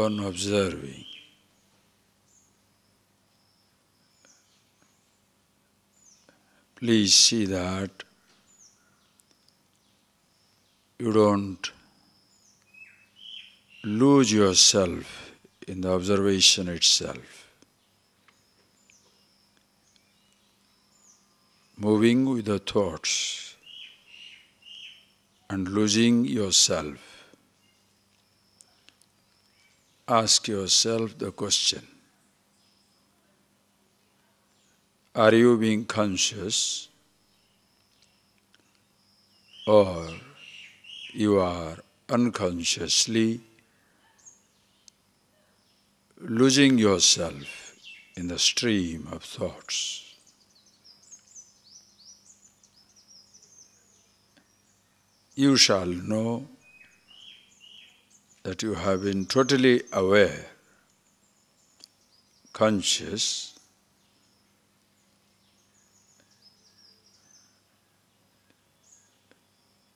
on observing. Please see that you don't lose yourself in the observation itself. Moving with the thoughts and losing yourself. Ask yourself the question, are you being conscious or you are unconsciously losing yourself in the stream of thoughts? You shall know that you have been totally aware, conscious,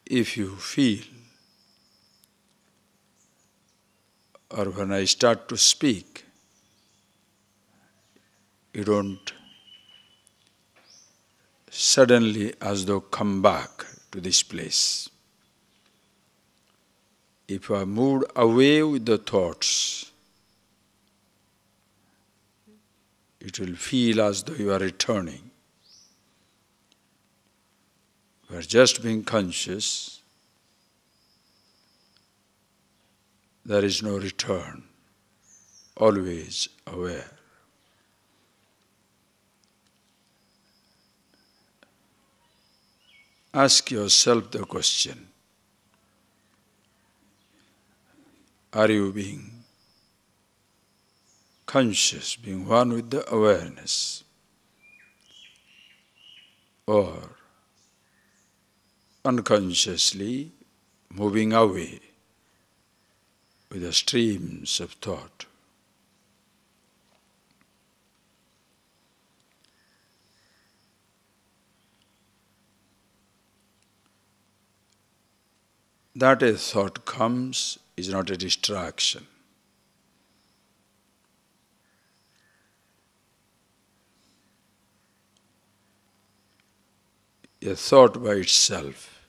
if you feel, or when I start to speak, you don't suddenly as though come back to this place. If you are moved away with the thoughts, it will feel as though you are returning. You are just being conscious. There is no return, always aware. Ask yourself the question, are you being conscious, being one with the awareness, or unconsciously moving away with the streams of thought? That a thought comes is not a distraction. A thought by itself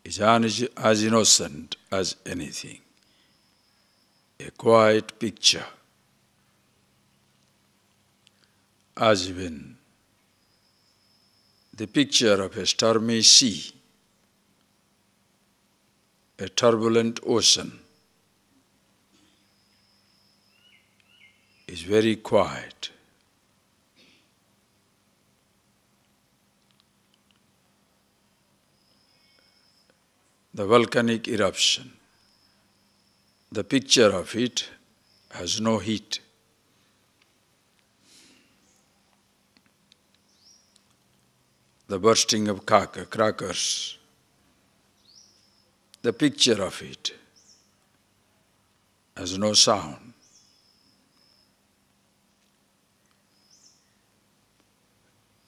is as innocent as anything. A quiet picture, as even the picture of a stormy sea, a turbulent ocean, is very quiet. The volcanic eruption, the picture of it has no heat. The bursting of crackers, the picture of it has no sound.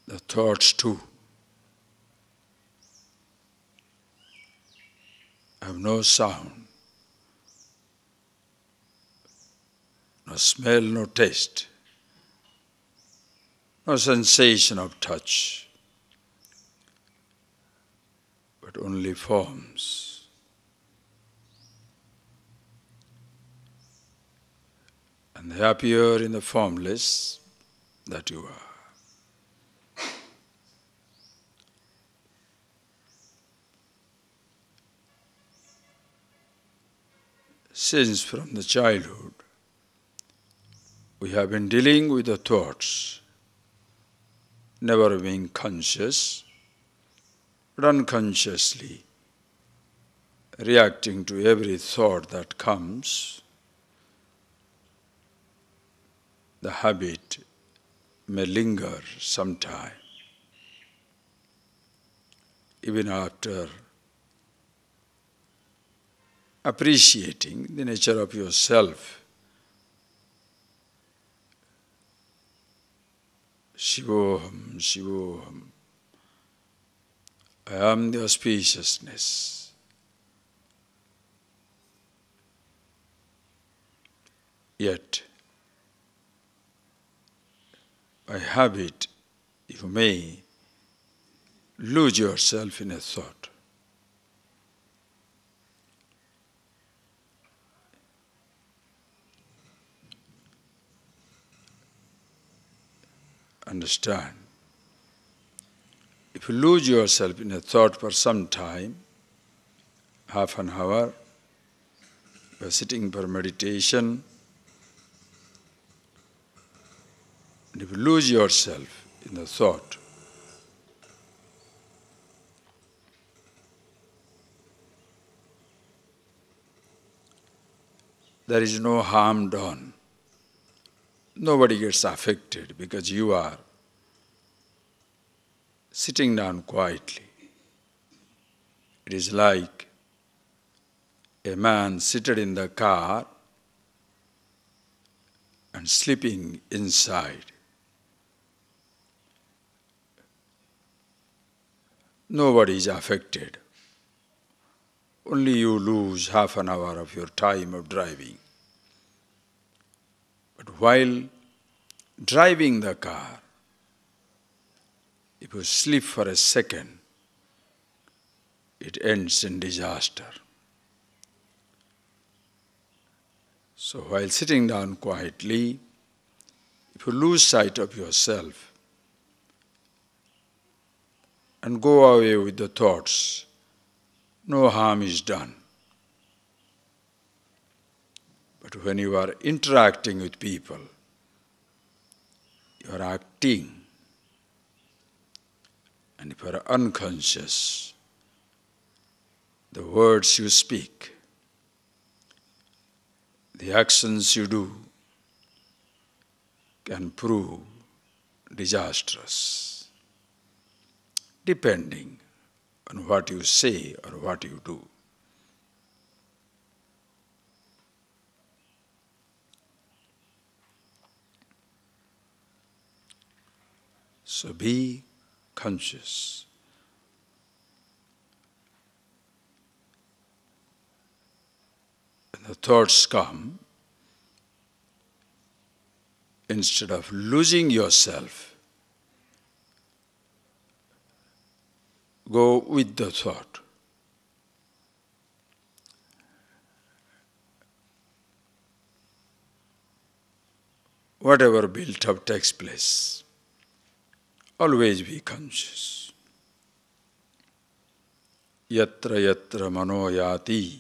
The thoughts too have no sound, no smell, no taste, no sensation of touch, but only forms. And they appear in the formless that you are. Since from the childhood we have been dealing with the thoughts, never being conscious, but unconsciously reacting to every thought that comes, the habit may linger some time. Even after appreciating the nature of yourself, Shivoham, Shivoham, I am the auspiciousness. Yet, by habit, you may lose yourself in a thought. Understand? If you lose yourself in a thought for some time, half an hour, you are sitting for meditation, and if you lose yourself in the thought, there is no harm done. Nobody gets affected because you are sitting down quietly. It is like a man seated in the car and sleeping inside. Nobody is affected. Only you lose half an hour of your time of driving. But while driving the car, if you sleep for a second, it ends in disaster. So while sitting down quietly, if you lose sight of yourself and go away with the thoughts, no harm is done. But when you are interacting with people, you are acting, and if you are unconscious, the words you speak, the actions you do can prove disastrous, depending on what you say or what you do. So be conscious. When the thoughts come, instead of losing yourself, go with the thought. Whatever built up takes place. Always be conscious. Yatra yatra mano yati,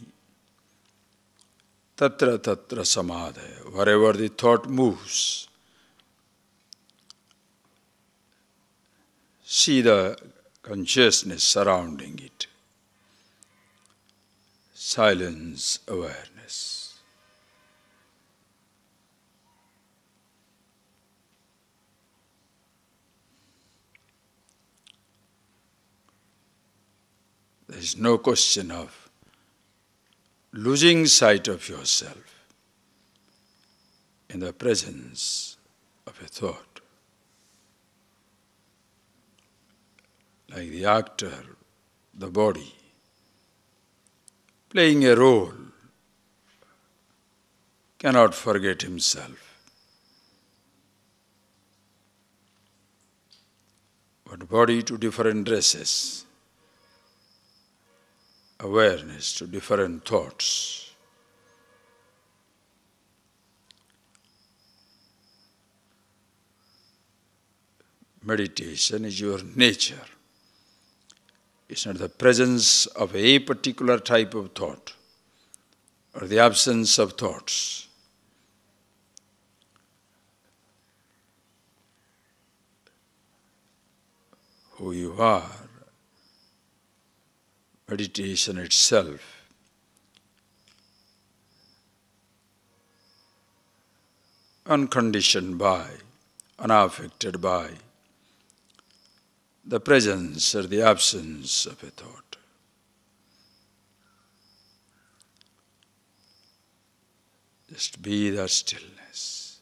tatra tatra samadhaya. Wherever the thought moves, see the consciousness surrounding it. Silence, awareness. There is no question of losing sight of yourself in the presence of a thought. Like the actor, the body, playing a role, cannot forget himself. But body to different dresses, awareness to different thoughts. Meditation is your nature. It's not the presence of a particular type of thought or the absence of thoughts. Who you are, meditation itself, unconditioned by, unaffected by the presence or the absence of a thought. Just be that stillness.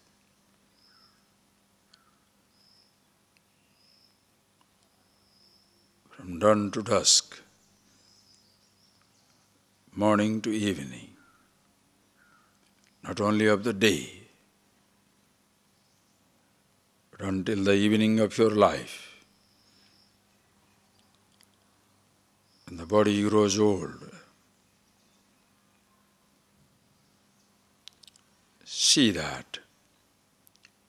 From dawn to dusk, morning to evening, not only of the day, But until the evening of your life, when the body grows old, see that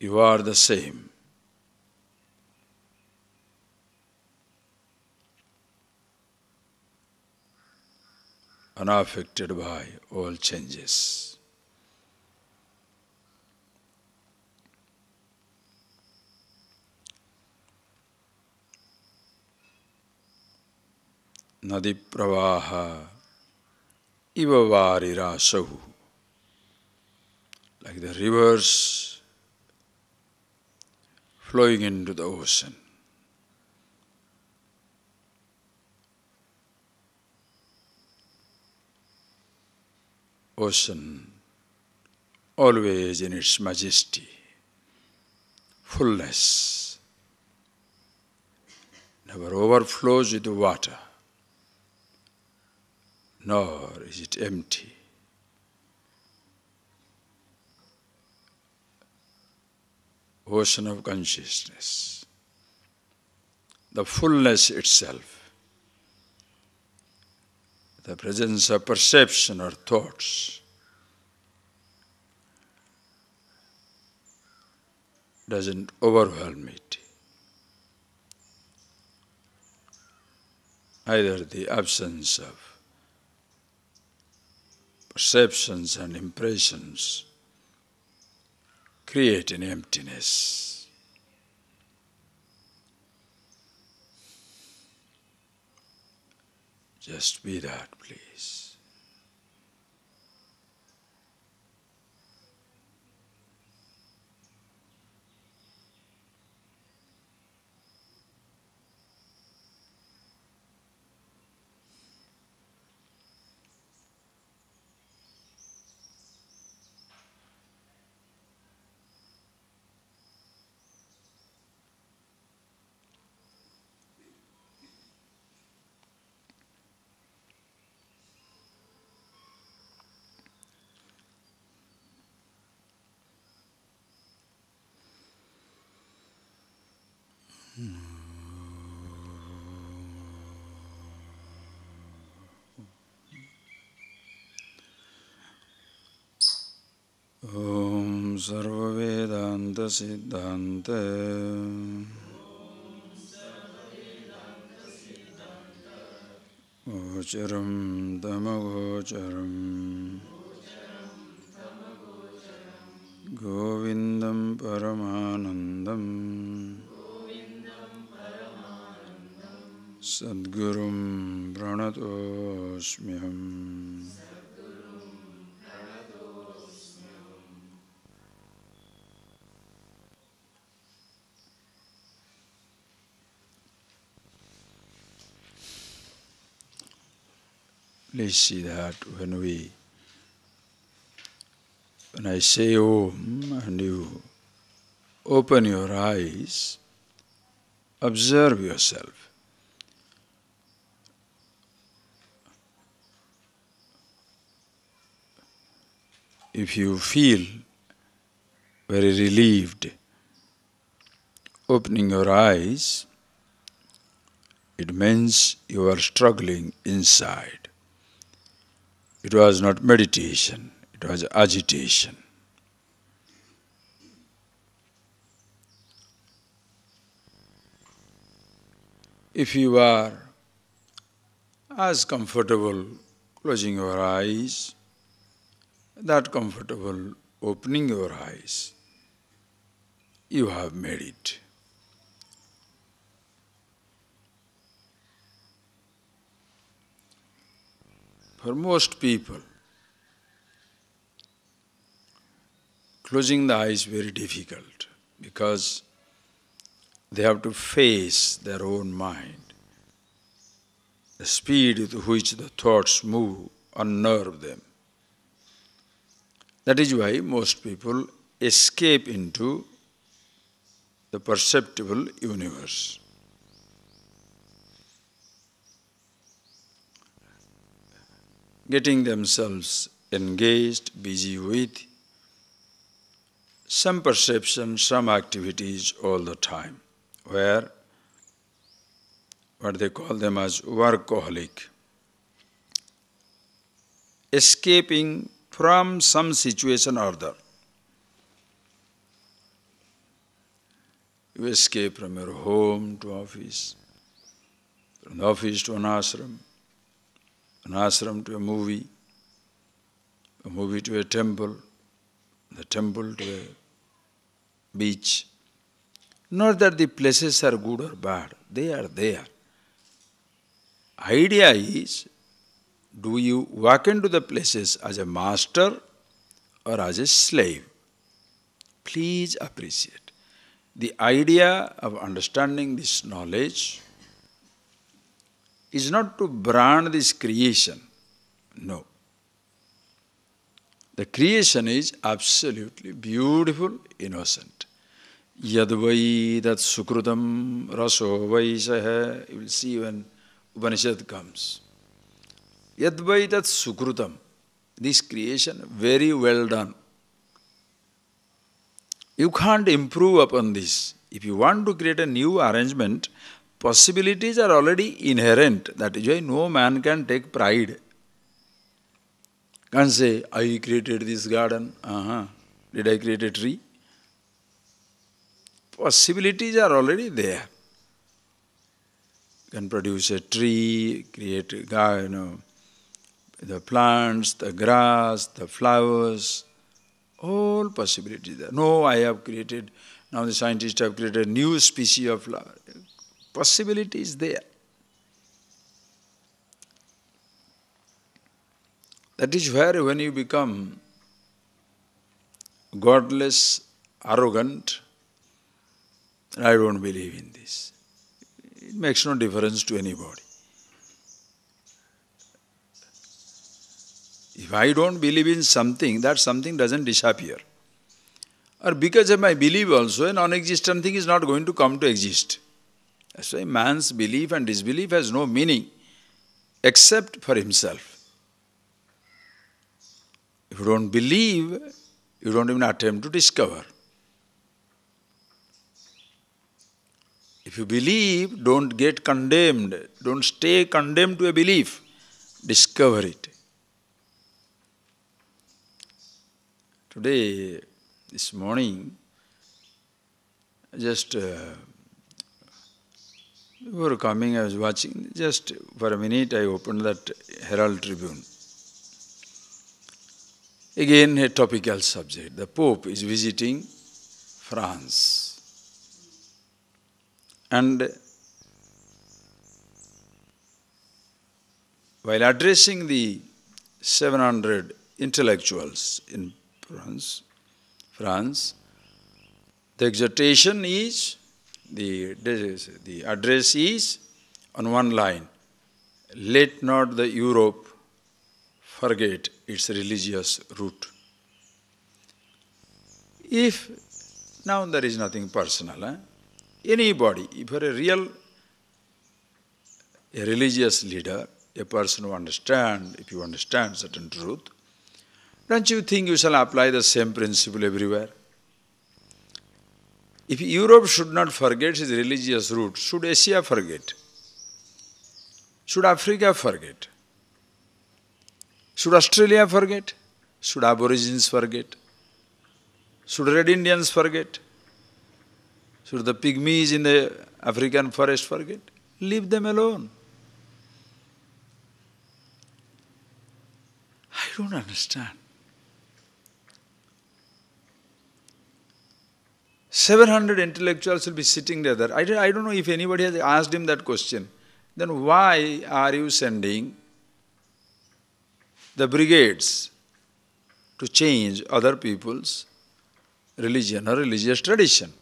you are the same. Unaffected by all changes. Nadi pravaha iva varirasahu. Like the rivers flowing into the ocean. Ocean always in its majesty, fullness, never overflows with water, nor is it empty. Ocean of consciousness, the fullness itself, the presence of perception or thoughts, doesn't overwhelm it. Either the absence of perceptions and impressions create an emptiness. Just be that, please. Om Sarva Vedanta Siddhante Gocharam Tamagocharam Govindam Paramanandam Sadgurum Pranatosmyam. Please see that when I say Om and you open your eyes, observe yourself. If you feel very relieved opening your eyes, it means you are struggling inside. It was not meditation, it was agitation. If you are as comfortable closing your eyes, that comfortable opening your eyes, you have made it. For most people, closing the eyes is very difficult because they have to face their own mind. The speed with which the thoughts move unnerve them. That is why most people escape into the perceptible universe. Getting themselves engaged, busy with some perception, some activities all the time, where what they call them as workaholic, escaping from some situation or other. You escape from your home to office, from the office to an ashram to a movie to a temple, the temple to a beach. Not that the places are good or bad, they are there. Idea is, do you walk into the places as a master or as a slave? Please appreciate. The idea of understanding this knowledge is not to brand this creation. No. The creation is absolutely beautiful, innocent. Yadvai tat sukrutam raso vaisaha. You will see when Upanishad comes. Yadvai tat sukrutam. This creation, very well done. You can't improve upon this. If you want to create a new arrangement, possibilities are already inherent. That is why no man can take pride. Can't say, I created this garden. Did I create a tree? Possibilities are already there. You can produce a tree, create a garden, the plants, the grass, the flowers, all possibilities there. No, I have created, now the scientists have created a new species of flower. Possibility is there. That is where when you become godless, arrogant, I don't believe in this. It makes no difference to anybody. If I don't believe in something, that something doesn't disappear. Or because of my belief also, a non-existent thing is not going to come to exist. That's why man's belief and disbelief has no meaning except for himself. If you don't believe, you don't even attempt to discover. If you believe, don't get condemned. Don't stay condemned to a belief. Discover it. Today, this morning, just before coming, I was watching, just for a minute I opened that Herald Tribune. Again, a topical subject. The Pope is visiting France. And while addressing the 700 intellectuals in France, the exhortation is, the address is on one line, let not the Europe forget its religious root. If, now there is nothing personal, anybody, if you are a religious leader, a person who understands, if you understand certain truth, don't you think you shall apply the same principle everywhere? If Europe should not forget its religious roots, should Asia forget? Should Africa forget? Should Australia forget? Should Aborigines forget? Should Red Indians forget? Should the pygmies in the African forest forget? Leave them alone. I don't understand. 700 intellectuals will be sitting there. I don't know if anybody has asked him that question. Then why are you sending the brigades to change other people's religion or religious tradition?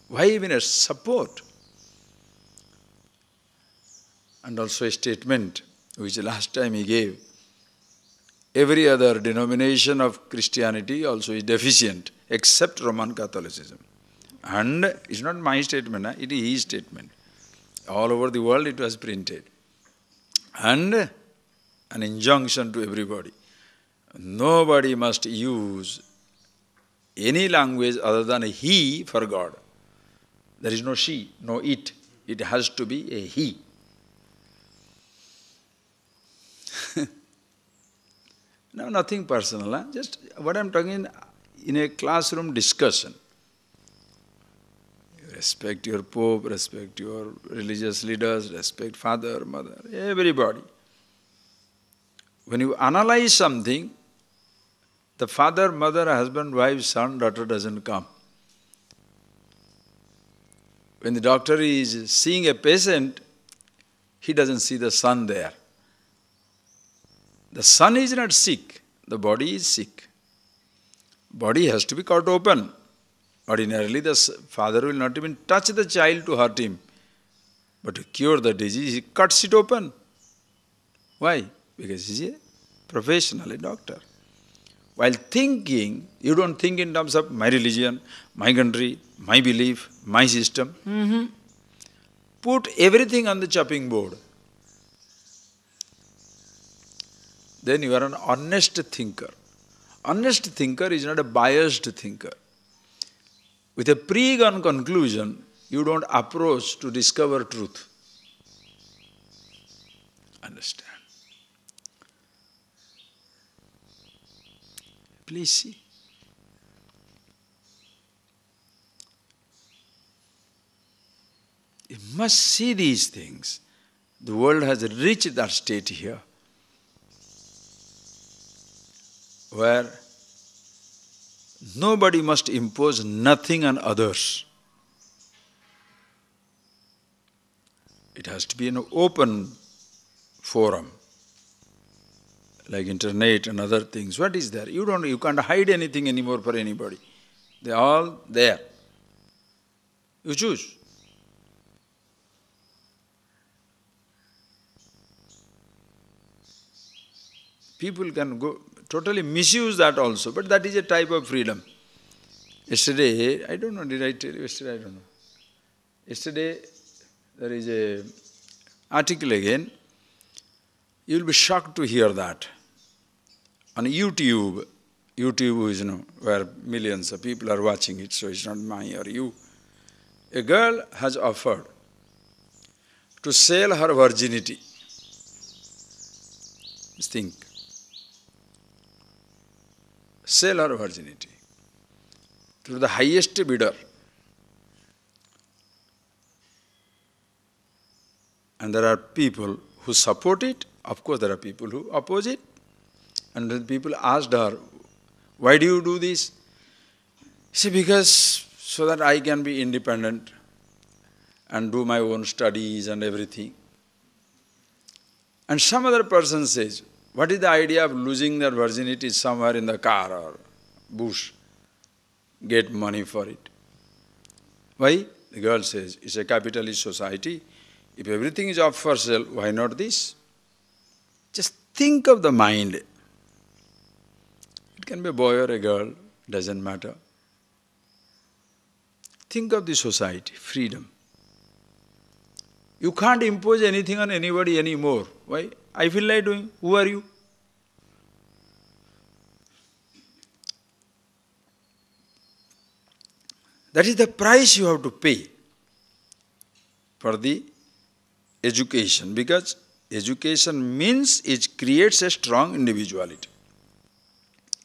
Why even a support? And also a statement which last time he gave. Every other denomination of Christianity also is deficient except Roman Catholicism. And it's not my statement, it is his statement. All over the world it was printed. And an injunction to everybody. Nobody must use any language other than a he for God. There is no she, no it. It has to be a he. No, nothing personal. Huh? Just what I'm talking in a classroom discussion. Respect your Pope, respect your religious leaders, respect father, mother, everybody. When you analyze something, the father, mother, husband, wife, son, daughter doesn't come. When the doctor is seeing a patient, he doesn't see the son there. The son is not sick, the body is sick. Body has to be cut open. Ordinarily, the father will not even touch the child to hurt him. But to cure the disease, he cuts it open. Why? Because he is a professional, a doctor. While thinking, you don't think in terms of my religion, my country, my belief, my system. Put everything on the chopping board. Then you are an honest thinker. Honest thinker is not a biased thinker. With a pre-gone conclusion, you don't approach to discover truth. Understand? Please see. You must see these things. The world has reached that state here, where nobody must impose nothing on others. It has to be an open forum, like internet and other things. What is there? You can't hide anything anymore for anybody. They are all there. You choose. People can go totally misuse that also, but that is a type of freedom. Yesterday, I don't know, did I tell you yesterday? I don't know. Yesterday, there is a article again. You will be shocked to hear that. On YouTube is, where millions of people are watching it, so it's not mine or you. A girl has offered to sell her virginity. Just think. Sell her virginity to the highest bidder. And there are people who support it. Of course, there are people who oppose it. And then people asked her, why do you do this? She said, because so that I can be independent and do my own studies and everything. And some other person says, what is the idea of losing their virginity somewhere in the car or bush? Get money for it. Why? The girl says, it's a capitalist society. If everything is up for sale, why not this? Just think of the mind. It can be a boy or a girl, doesn't matter. Think of the society, freedom. You can't impose anything on anybody anymore. Why? I feel like doing. Who are you? That is the price you have to pay for the education, because education means it creates a strong individuality.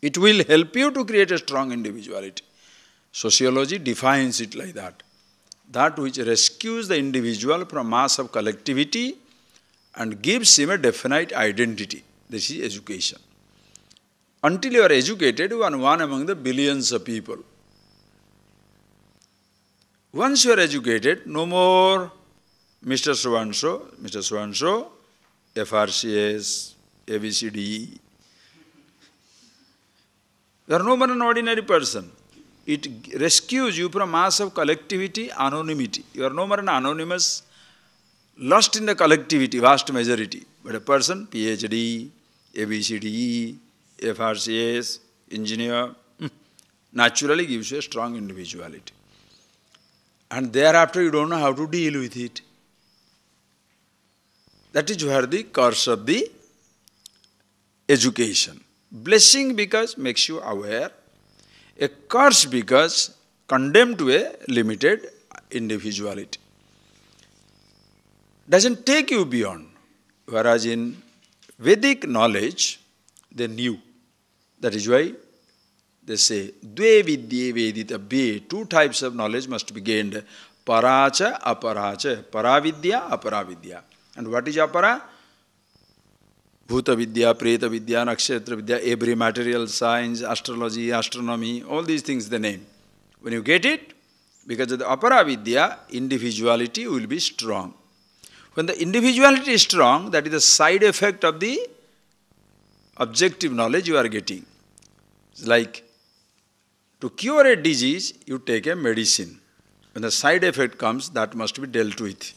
It will help you to create a strong individuality. Sociology defines it like that. That which rescues the individual from mass of collectivity and gives him a definite identity. This is education. Until you are educated, you are one among the billions of people. Once you are educated, no more Mr. So-and-so, FRCS, ABCD. You are no more an ordinary person. It rescues you from mass of collectivity, anonymity. You are no more an anonymous, lost in the collectivity, vast majority. But a person, PhD, ABCD, FRCS, engineer, naturally gives you a strong individuality. And thereafter you don't know how to deal with it. That is where the curse of the education. Blessing because makes you aware. A curse because condemned to a limited individuality. Doesn't take you beyond. Whereas in Vedic knowledge, they knew. That is why they say, Dve vidye vedita be, two types of knowledge must be gained. Paracha, aparacha. Paravidya, aparavidya. And what is apara? Bhuta vidya, preta vidya, nakshatra vidya, every material science, astrology, astronomy, all these things they name. When you get it, because of the aparavidya, individuality will be strong. When the individuality is strong, that is the side effect of the objective knowledge you are getting. It's like to cure a disease, you take a medicine. When the side effect comes, that must be dealt with.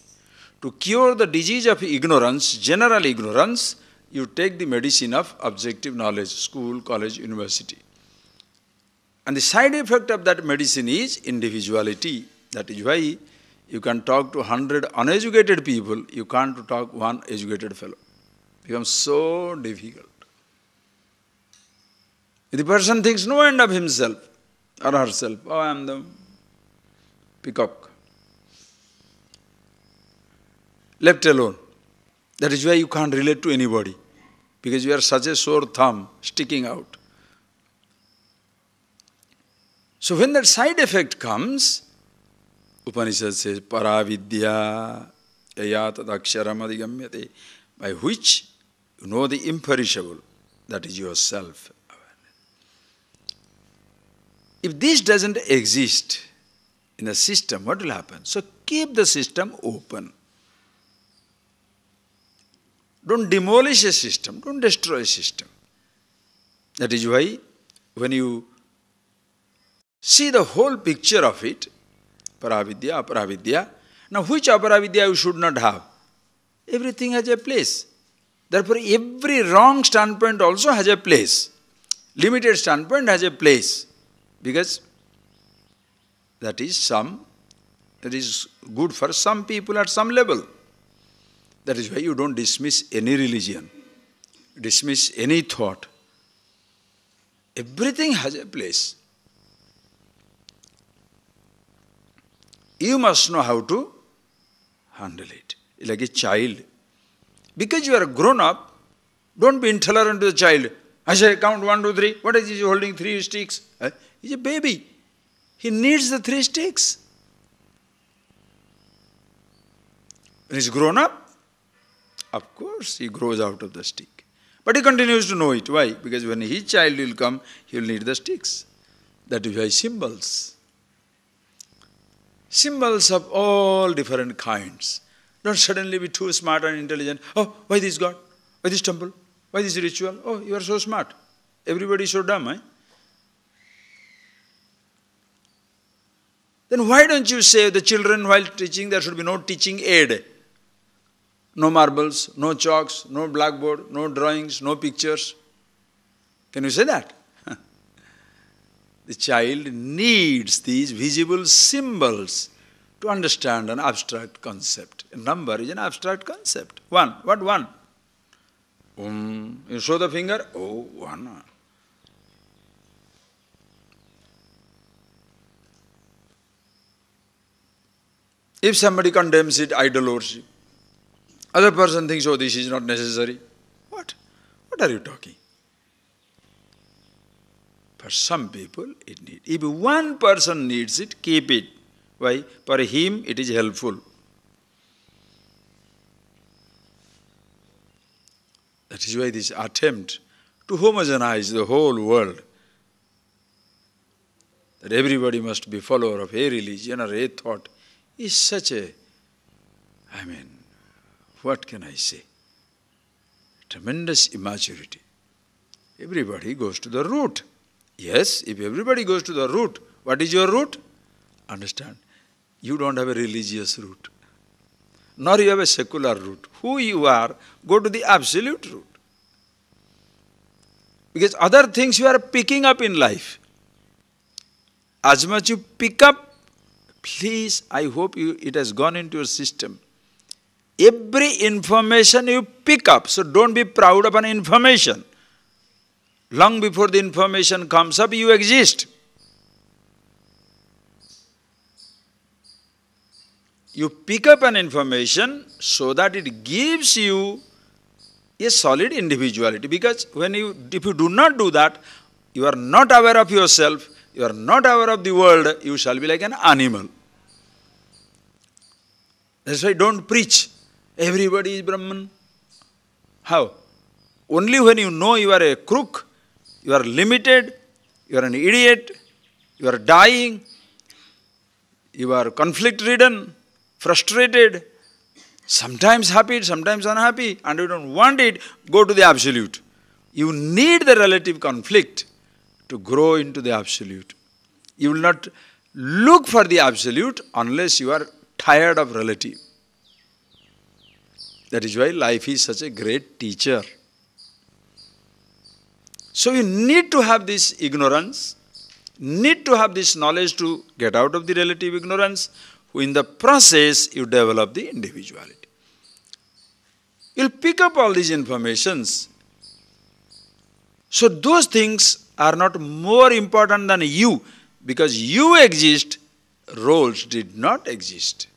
To cure the disease of ignorance, general ignorance, you take the medicine of objective knowledge, school, college, university. And the side effect of that medicine is individuality. That is why you can talk to 100 uneducated people, you can't talk one educated fellow. It becomes so difficult. If the person thinks no end of himself or herself, oh, I am the peacock, left alone. That is why you can't relate to anybody, because you are such a sore thumb sticking out. So when that side effect comes, Upanishad says, Paravidya yayatad aksharam adhigamyate, by which you know the imperishable, that is yourself. If this doesn't exist in a system, what will happen? So keep the system open. Don't demolish a system, don't destroy a system. That is why when you see the whole picture of it, Paravidya, aparavidya. Now which aparavidya you should not have? Everything has a place. Therefore every wrong standpoint also has a place. Limited standpoint has a place. Because that is good for some people at some level. That is why you don't dismiss any religion, dismiss any thought. Everything has a place. You must know how to handle it. Like a child. Because you are grown up, don't be intolerant to the child. I say, count 1, 2, 3. What is he holding 3 sticks? He's a baby. He needs the 3 sticks. When he's grown up, of course he grows out of the stick. But he continues to know it. Why? Because when his child will come, he will need the sticks. That is why symbols. Symbols of all different kinds. Don't suddenly be too smart and intelligent. Oh, why this God? Why this temple? Why this ritual? Oh, you are so smart. Everybody is so dumb, eh? Then why don't you say the children while teaching there should be no teaching aid? No marbles, no chalks, no blackboard, no drawings, no pictures. Can you say that? The child needs these visible symbols to understand an abstract concept. A number is an abstract concept. 1. What 1? You show the finger. Oh, 1. If somebody condemns it, idol worship. Other person thinks, oh, this is not necessary. What? What are you talking? For some people, it needs. If one person needs it, keep it. Why? For him, it is helpful. That is why this attempt to homogenize the whole world, that everybody must be follower of a religion or a thought, is such a, what can I say? Tremendous immaturity. Everybody goes to the root. Yes, if everybody goes to the root, what is your root? Understand, you don't have a religious root, nor you have a secular root. Who you are, go to the absolute root. Because other things you are picking up in life. As much you pick up, please, I hope it has gone into your system. Every information you pick up, so don't be proud of an information. Long before the information comes up, you exist. You pick up an information so that it gives you a solid individuality. Because if you do not do that, you are not aware of yourself, you are not aware of the world, you shall be like an animal. That's why don't preach. Everybody is Brahman. How? Only when you know you are a crook, you are limited, you are an idiot, you are dying, you are conflict-ridden, frustrated, sometimes happy, sometimes unhappy, and you don't want it, go to the absolute. You need the relative conflict to grow into the absolute. You will not look for the absolute unless you are tired of relative. That is why life is such a great teacher. So you need to have this ignorance, need to have this knowledge to get out of the relative ignorance. In the process, you develop the individuality. You'll pick up all these informations. So those things are not more important than you. Because you exist, roles did not exist.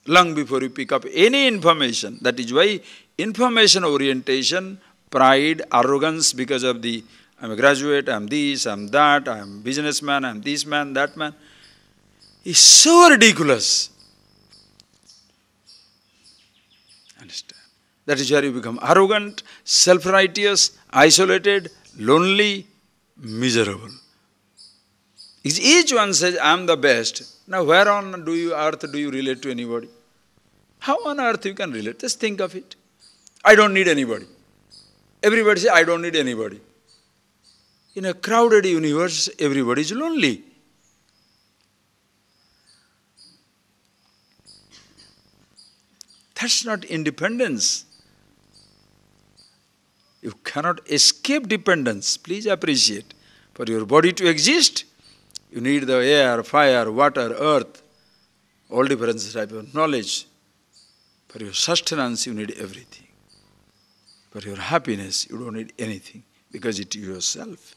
Long before you pick up any information, that is why information orientation, pride, arrogance because of the I'm a graduate, I'm this, I'm that, I'm businessman, I'm this man, that man, is so ridiculous. Understand? That is where you become arrogant, self-righteous, isolated, lonely, miserable. Each one says, I am the best. Now where on earth do you relate to anybody? How on earth you can relate? Just think of it. I don't need anybody. Everybody says, I don't need anybody. In a crowded universe, everybody is lonely. That's not independence. You cannot escape dependence. Please appreciate. For your body to exist, you need the air, fire, water, earth, all different types of knowledge. For your sustenance, you need everything. For your happiness, you don't need anything because it is yourself.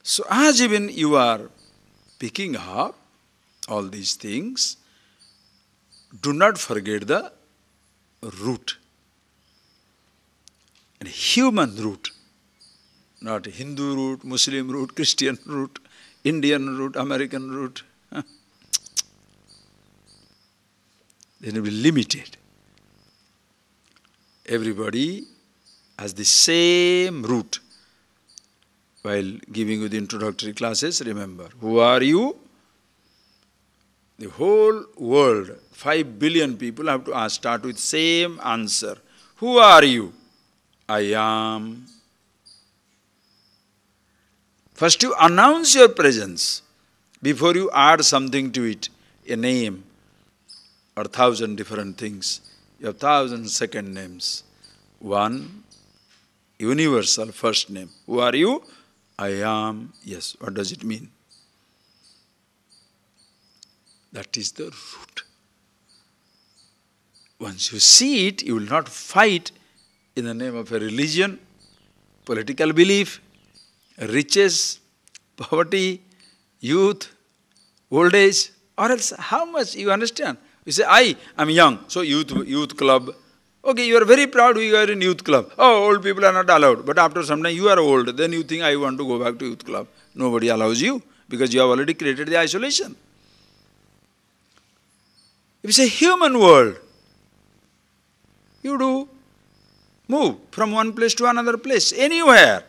So as even you are picking up all these things, do not forget the root. And human root, not Hindu root, Muslim root, Christian root, Indian root, American root. They will be limited. Everybody has the same root. While giving you the introductory classes, remember, who are you? The whole world, 5 billion people have to start with same answer. Who are you? I am. First you announce your presence before you add something to it, a name or 1,000 different things. You have 1,000 second names. One universal first name. Who are you? I am. Yes, what does it mean? That is the root. Once you see it, you will not fight in the name of a religion, political belief, riches, poverty, youth, old age, or else how much you understand? You say, I am young, so youth club. Okay, you are very proud you are in youth club. Oh, old people are not allowed. But after some time you are old, then you think I want to go back to youth club. Nobody allows you because you have already created the isolation. If it's a human world, you do move from one place to another place, anywhere.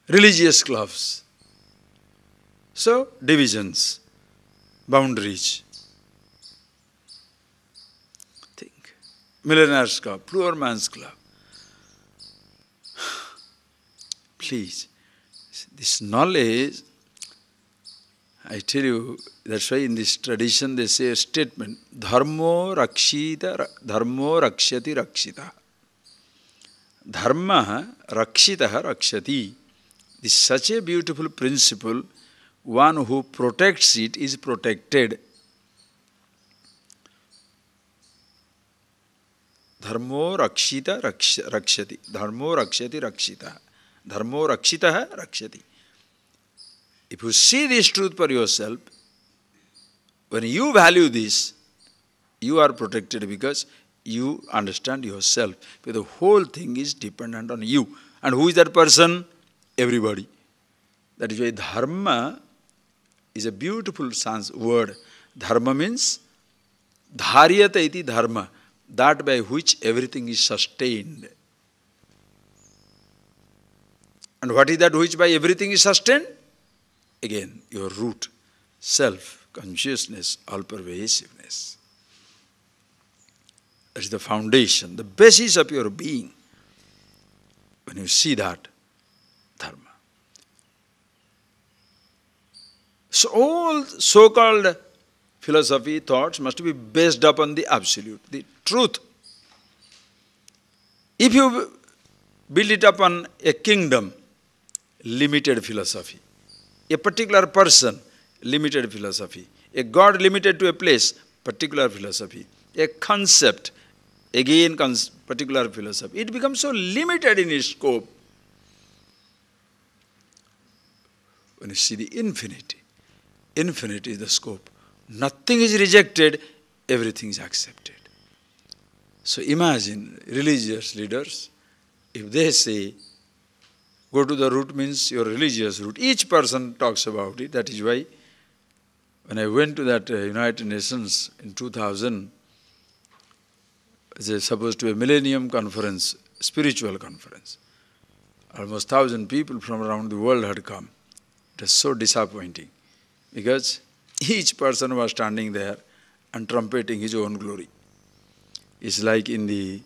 Religious clubs. So, divisions, boundaries. Think. Millionaires club, poor man's club. Please, this knowledge, I tell you, that's why in this tradition they say a statement, Dharmo rakshita, Dharmo rakshati rakshita. Dharma rakshitaha rakshati. This is such a beautiful principle. One who protects it is protected. Dharmo rakshita rakshati. Dharmo rakshati rakshita. Dharmo rakshitaha rakshati. If you see this truth for yourself, when you value this, you are protected because you understand yourself. Because the whole thing is dependent on you. And who is that person? Everybody. That is why dharma is a beautiful word. Dharma means dharyata iti dharma, that by which everything is sustained. And what is that which by everything is sustained? Again, your root, self, consciousness, all-pervasiveness. That is the foundation, the basis of your being. When you see that, dharma. So all so-called philosophy, thoughts must be based upon the absolute, the truth. If you build it upon a kingdom, limited philosophy. A particular person, limited philosophy. A God limited to a place, particular philosophy. A concept, again particular philosophy. It becomes so limited in its scope. When you see the infinity, infinity is the scope. Nothing is rejected, everything is accepted. So imagine religious leaders, if they say, go to the root means your religious root. Each person talks about it. That is why when I went to that United Nations in 2000, it's supposed to be a Millennium Conference, spiritual conference. Almost 1,000 people from around the world had come. It was so disappointing because each person was standing there and trumpeting his own glory. It's like in the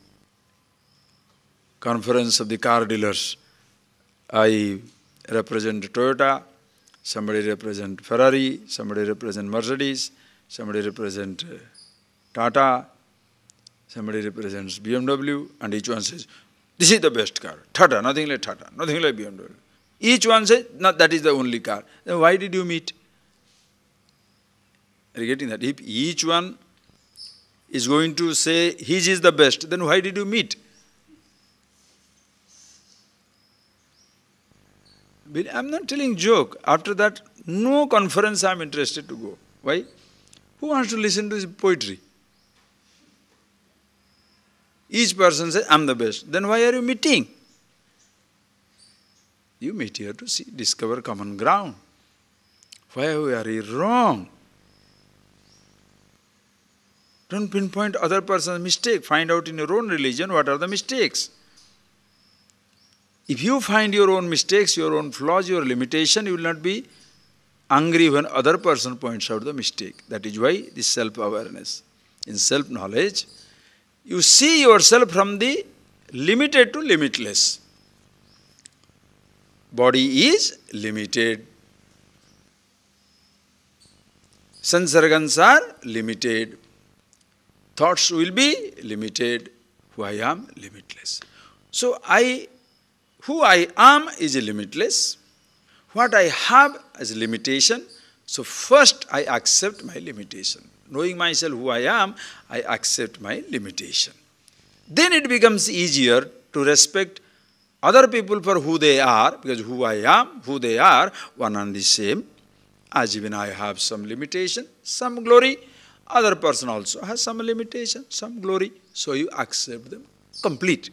conference of the car dealers. I represent Toyota, somebody represent Ferrari, somebody represent Mercedes, somebody represent Tata, somebody represents BMW, and each one says, this is the best car. Tata, nothing like Tata, nothing like BMW. Each one says, no, that is the only car. Then why did you meet? Are you getting that? If each one is going to say his is the best, then why did you meet? I'm not telling joke. After that, no conference I'm interested to go. Why? Who wants to listen to his poetry? Each person says, I'm the best. Then why are you meeting? You meet here to see, discover common ground. Why are you wrong? Don't pinpoint other person's mistake. Find out in your own religion what are the mistakes. If you find your own mistakes, your own flaws, your limitation, you will not be angry when other person points out the mistake. That is why this self-awareness. In self-knowledge, you see yourself from the limited to limitless. Body is limited. Sense organs are limited. Thoughts will be limited. Who I am, limitless. So who I am is limitless. What I have is a limitation. So first I accept my limitation. Knowing myself who I am, I accept my limitation. Then it becomes easier to respect other people for who they are, because who I am, who they are, one and the same. As even I have some limitation, some glory, other person also has some limitation, some glory. So you accept them complete.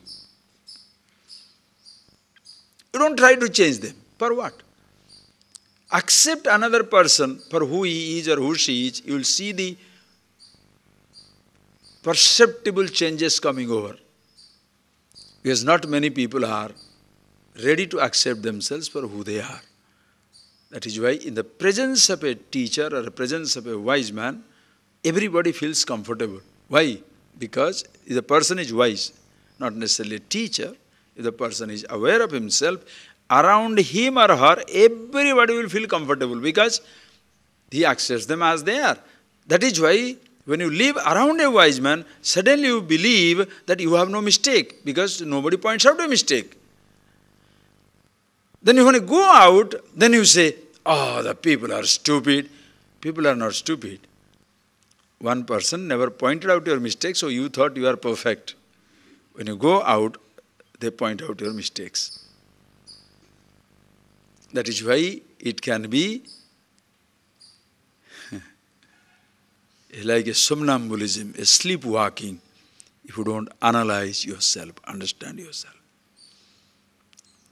You don't try to change them. For what? Accept another person for who he is or who she is. You will see the perceptible changes coming over. Because not many people are ready to accept themselves for who they are. That is why in the presence of a teacher or the presence of a wise man, everybody feels comfortable. Why? Because if the person is wise, not necessarily a teacher, if the person is aware of himself, around him or her, everybody will feel comfortable because he accepts them as they are. That is why when you live around a wise man, suddenly you believe that you have no mistake because nobody points out a mistake. Then when you go out, then you say, oh, the people are stupid. People are not stupid. One person never pointed out your mistake, so you thought you are perfect. When you go out, they point out your mistakes. That is why it can be like a somnambulism, a sleepwalking, if you don't analyze yourself, understand yourself.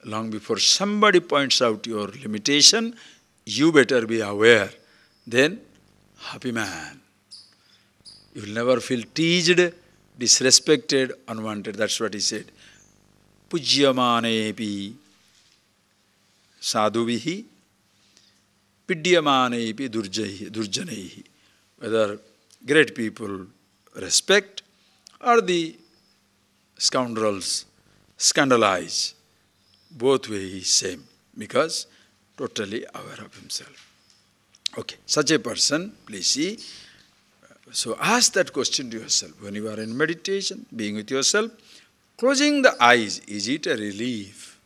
Long before somebody points out your limitation, you better be aware. Then, happy man. You will never feel teased, disrespected, unwanted. That's what he said. Pujyamanepi sadhuvihi, pidyamanepi durjanaihi. Whether great people respect or the scoundrels scandalize, both ways is same, because totally aware of himself. Okay, such a person, please see. So ask that question to yourself. When you are in meditation, being with yourself, closing the eyes, is it a relief?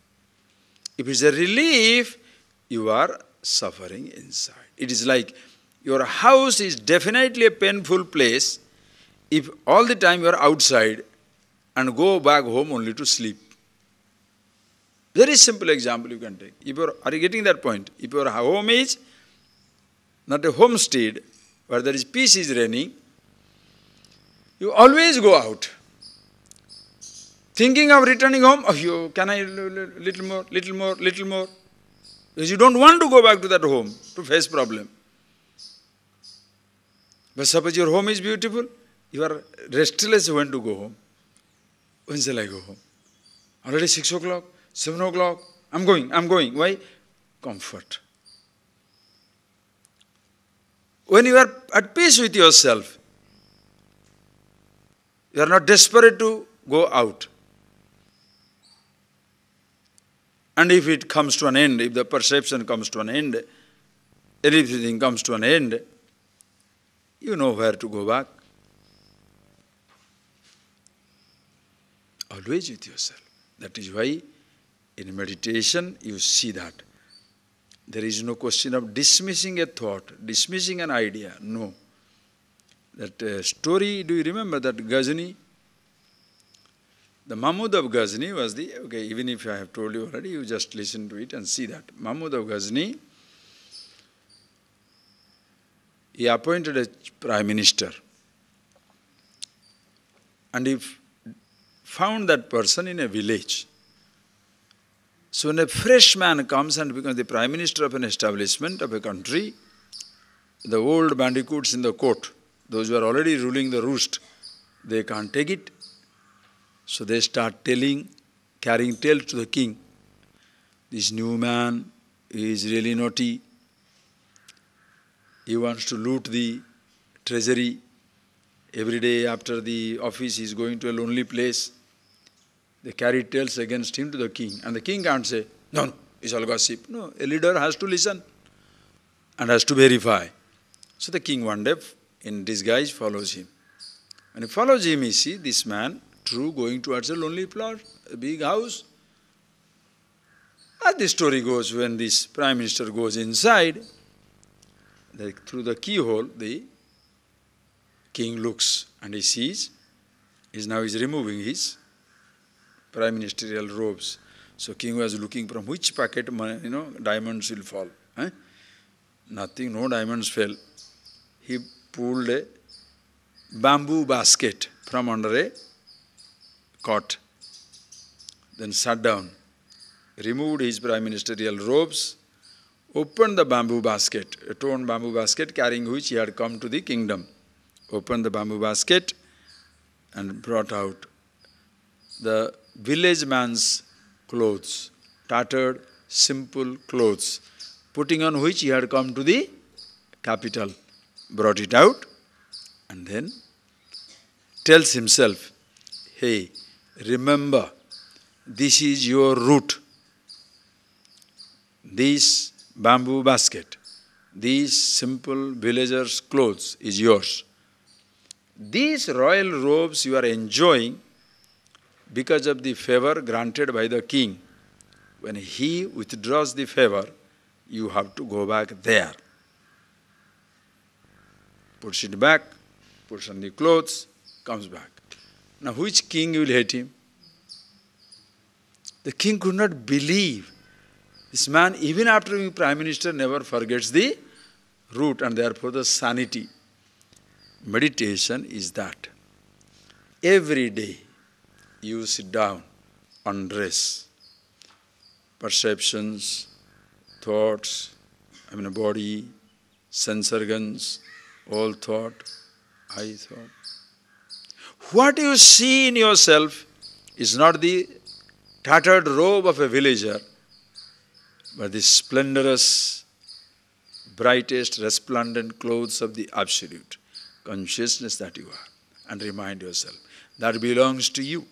If it's a relief, you are suffering inside. It is like your house is definitely a painful place if all the time you are outside and go back home only to sleep. Very simple example you can take. Are you getting that point? If your home is not a homestead where there is peace is reigning, you always go out. Thinking of returning home, oh, can I little more, little more, little more? Because you don't want to go back to that home to face problem. But suppose your home is beautiful, you are restless when to go home. When shall I go home? Already 6 o'clock, 7 o'clock, I'm going. Why? Comfort. When you are at peace with yourself, you are not desperate to go out. And if it comes to an end, if the perception comes to an end, everything comes to an end, you know where to go back. Always with yourself. That is why in meditation you see that. There is no question of dismissing a thought, dismissing an idea. No. That story, do you remember that Ghazni? The Mahmud of Ghazni was even if I have told you already, you just listen to it and see that. Mahmud of Ghazni, he appointed a prime minister. And he found that person in a village. So when a fresh man comes and becomes the prime minister of an establishment of a country, the old bandicoots in the court, those who are already ruling the roost, they can't take it. So they start carrying tales to the king. This new man is really naughty. He wants to loot the treasury. Every day after the office he is going to a lonely place. They carry tales against him to the king. And the king can't say, no, it's all gossip. No, a leader has to listen and has to verify. So the king one day, in disguise, follows him. When he follows him, he sees this man, true, going towards a lonely plot, a big house. As the story goes, when this prime minister goes inside, through the keyhole, the king looks and he sees, now he's removing his prime ministerial robes. So king was looking from which pocket, diamonds will fall. Nothing, no diamonds fell. He pulled a bamboo basket from under a cot. Then sat down, removed his prime ministerial robes, opened the bamboo basket, a torn bamboo basket carrying which he had come to the kingdom. Opened the bamboo basket and brought out the village man's clothes, tattered, simple clothes, putting on which he had come to the capital. Brought it out and then tells himself, hey, remember, this is your route. This bamboo basket, these simple villagers' clothes is yours. These royal robes you are enjoying because of the favor granted by the king. When he withdraws the favor, you have to go back there. Puts it back, puts on the clothes, comes back. Now which king will hate him? The king could not believe. This man, even after being Prime Minister, never forgets the root, and therefore the sanity. Meditation is that. Every day you sit down, undress. Perceptions, thoughts, body, sense organs, all thought, I thought. What you see in yourself is not the tattered robe of a villager, but the splendorous, brightest, resplendent clothes of the Absolute consciousness that you are. And remind yourself, that belongs to you.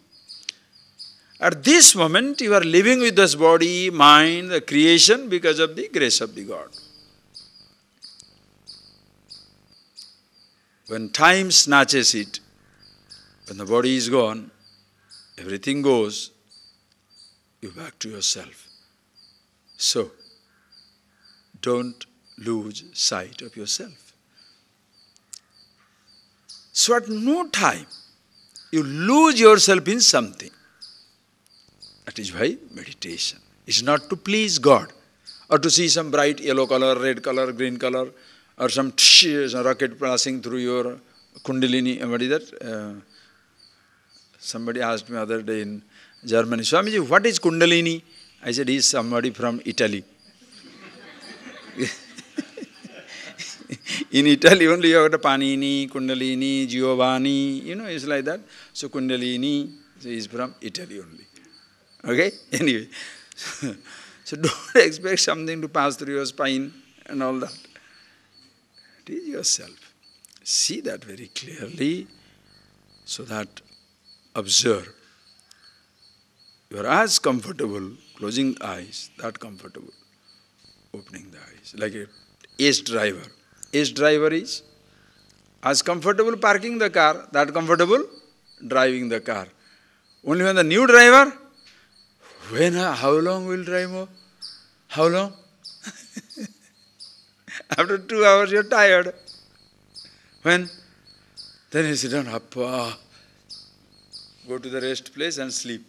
At this moment, you are living with this body, mind, the creation because of the grace of the God. When time snatches it, when the body is gone, everything goes, you back to yourself. So, don't lose sight of yourself. So at no time, you lose yourself in something. That is why meditation is not to please God or to see some bright yellow color, red color, green color, or some rocket passing through your kundalini. What is that? Somebody asked me other day in Germany, Swamiji, what is kundalini? I said, he is somebody from Italy. In Italy only you have the Panini, Kundalini, Giovanni, it's like that. So Kundalini is from Italy only. Okay? Anyway. So don't expect something to pass through your spine and all that. It is yourself. See that very clearly so that observe. You are as comfortable closing eyes, that comfortable opening the eyes. Like a ace driver. Ace driver is as comfortable parking the car, that comfortable driving the car. Only when the new driver, how long will drive more? How long? After 2 hours you are tired. When? Then you sit down, go to the rest place and sleep.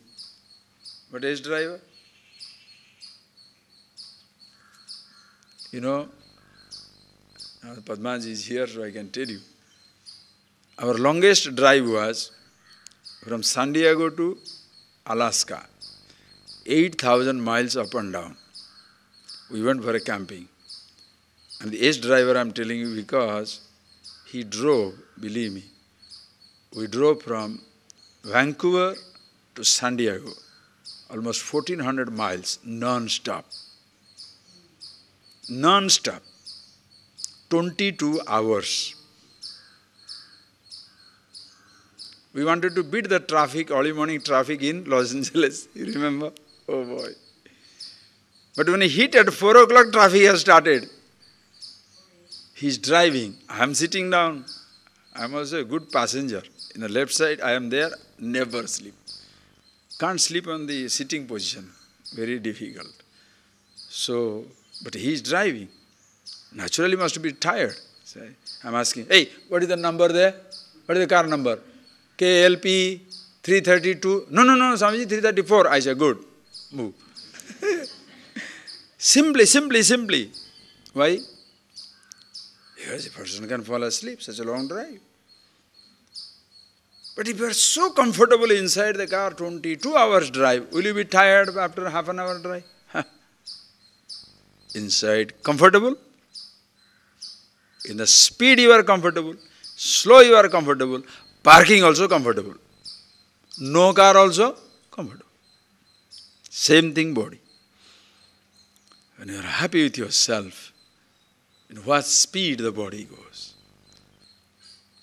But ace driver? Now Padmaji is here, so I can tell you. Our longest drive was from San Diego to Alaska. 8,000 miles up and down. We went for a camping. And the ace driver I am telling you because he drove, believe me, we drove from Vancouver to San Diego, almost 1,400 miles, non-stop. Non-stop. 22 hours. We wanted to beat the traffic, early morning traffic in Los Angeles. You remember? Oh boy. But when he hit at 4 o'clock, traffic has started. He's driving. I am sitting down. I am also a good passenger. In the left side, I am there, never sleep. Can't sleep on the sitting position. Very difficult. So, but he is driving. Naturally must be tired. So I am asking, hey, what is the number there? What is the car number? KLP 332. No, Swamiji, 334. I say, good. Move. Simply. Why? Because a person can fall asleep, such a long drive. But if you are so comfortable inside the car, 22 hours drive, will you be tired after half an hour drive? Inside, comfortable. In the speed you are comfortable, slow you are comfortable, parking also comfortable. No car also comfortable. Same thing body. When you are happy with yourself, in what speed the body goes,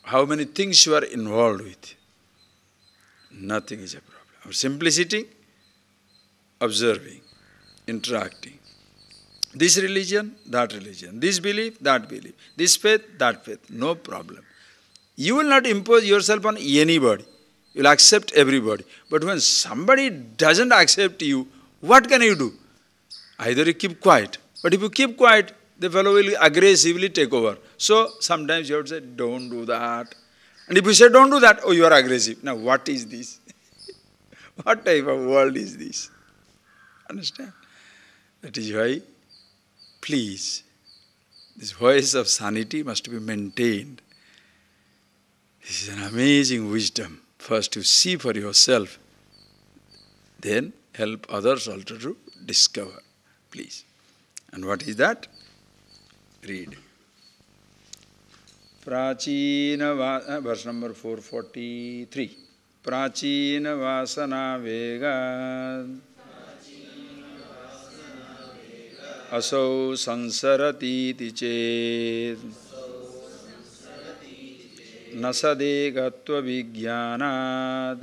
how many things you are involved with, nothing is a problem. Our simplicity, observing, interacting. This religion, that religion. This belief, that belief. This faith, that faith. No problem. You will not impose yourself on anybody. You will accept everybody. But when somebody doesn't accept you, what can you do? Either you keep quiet. But if you keep quiet, the fellow will aggressively take over. So sometimes you have to say, don't do that. And if you say, don't do that, oh, you are aggressive. Now what is this? What type of world is this? Understand? That is why, please, this voice of sanity must be maintained. This is an amazing wisdom. First to see for yourself, then help others also to discover. Please. And what is that? Read. Prachina, verse number 443. Prachina vasana vega asau sansarati chet nasade gatva vijnanad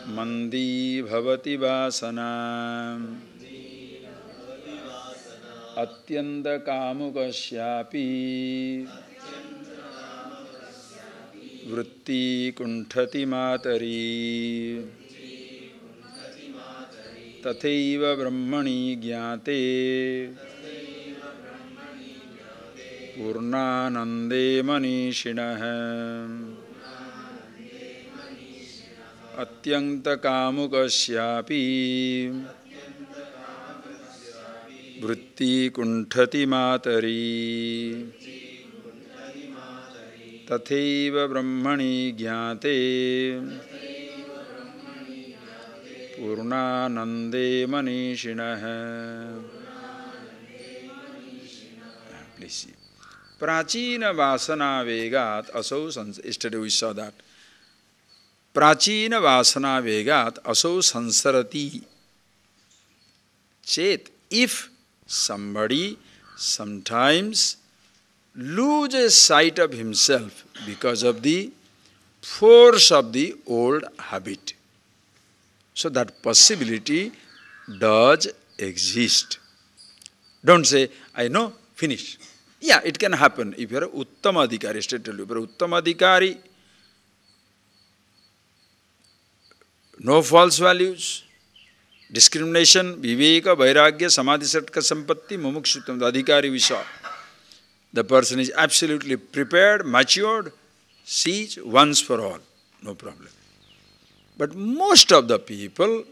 mandi bhavati vasana atyanta kamukasyapi vritti kunthati matari tathaiva brahmani jnate purnanande manishinah atyanta kamukasyapi vritti kunthati matari tathaiva brahmani jnate purnanande manishinah. Please see. Prachina vasana vegat asau yesterday we saw that. Prachina vasana vegat asau sansarati chet. If somebody sometimes loses sight of himself because of the force of the old habit, so that possibility does exist. Don't say, I know, finish. Yeah, it can happen. If you are Uttamadhikari, I tell you, if you are Uttamadhikari, no false values, discrimination, viveka, vairagya, samadhi, satka, sampatti, mumukshutvam, the adhikari we saw. The person is absolutely prepared, matured, sees once for all, no problem. But most of the people,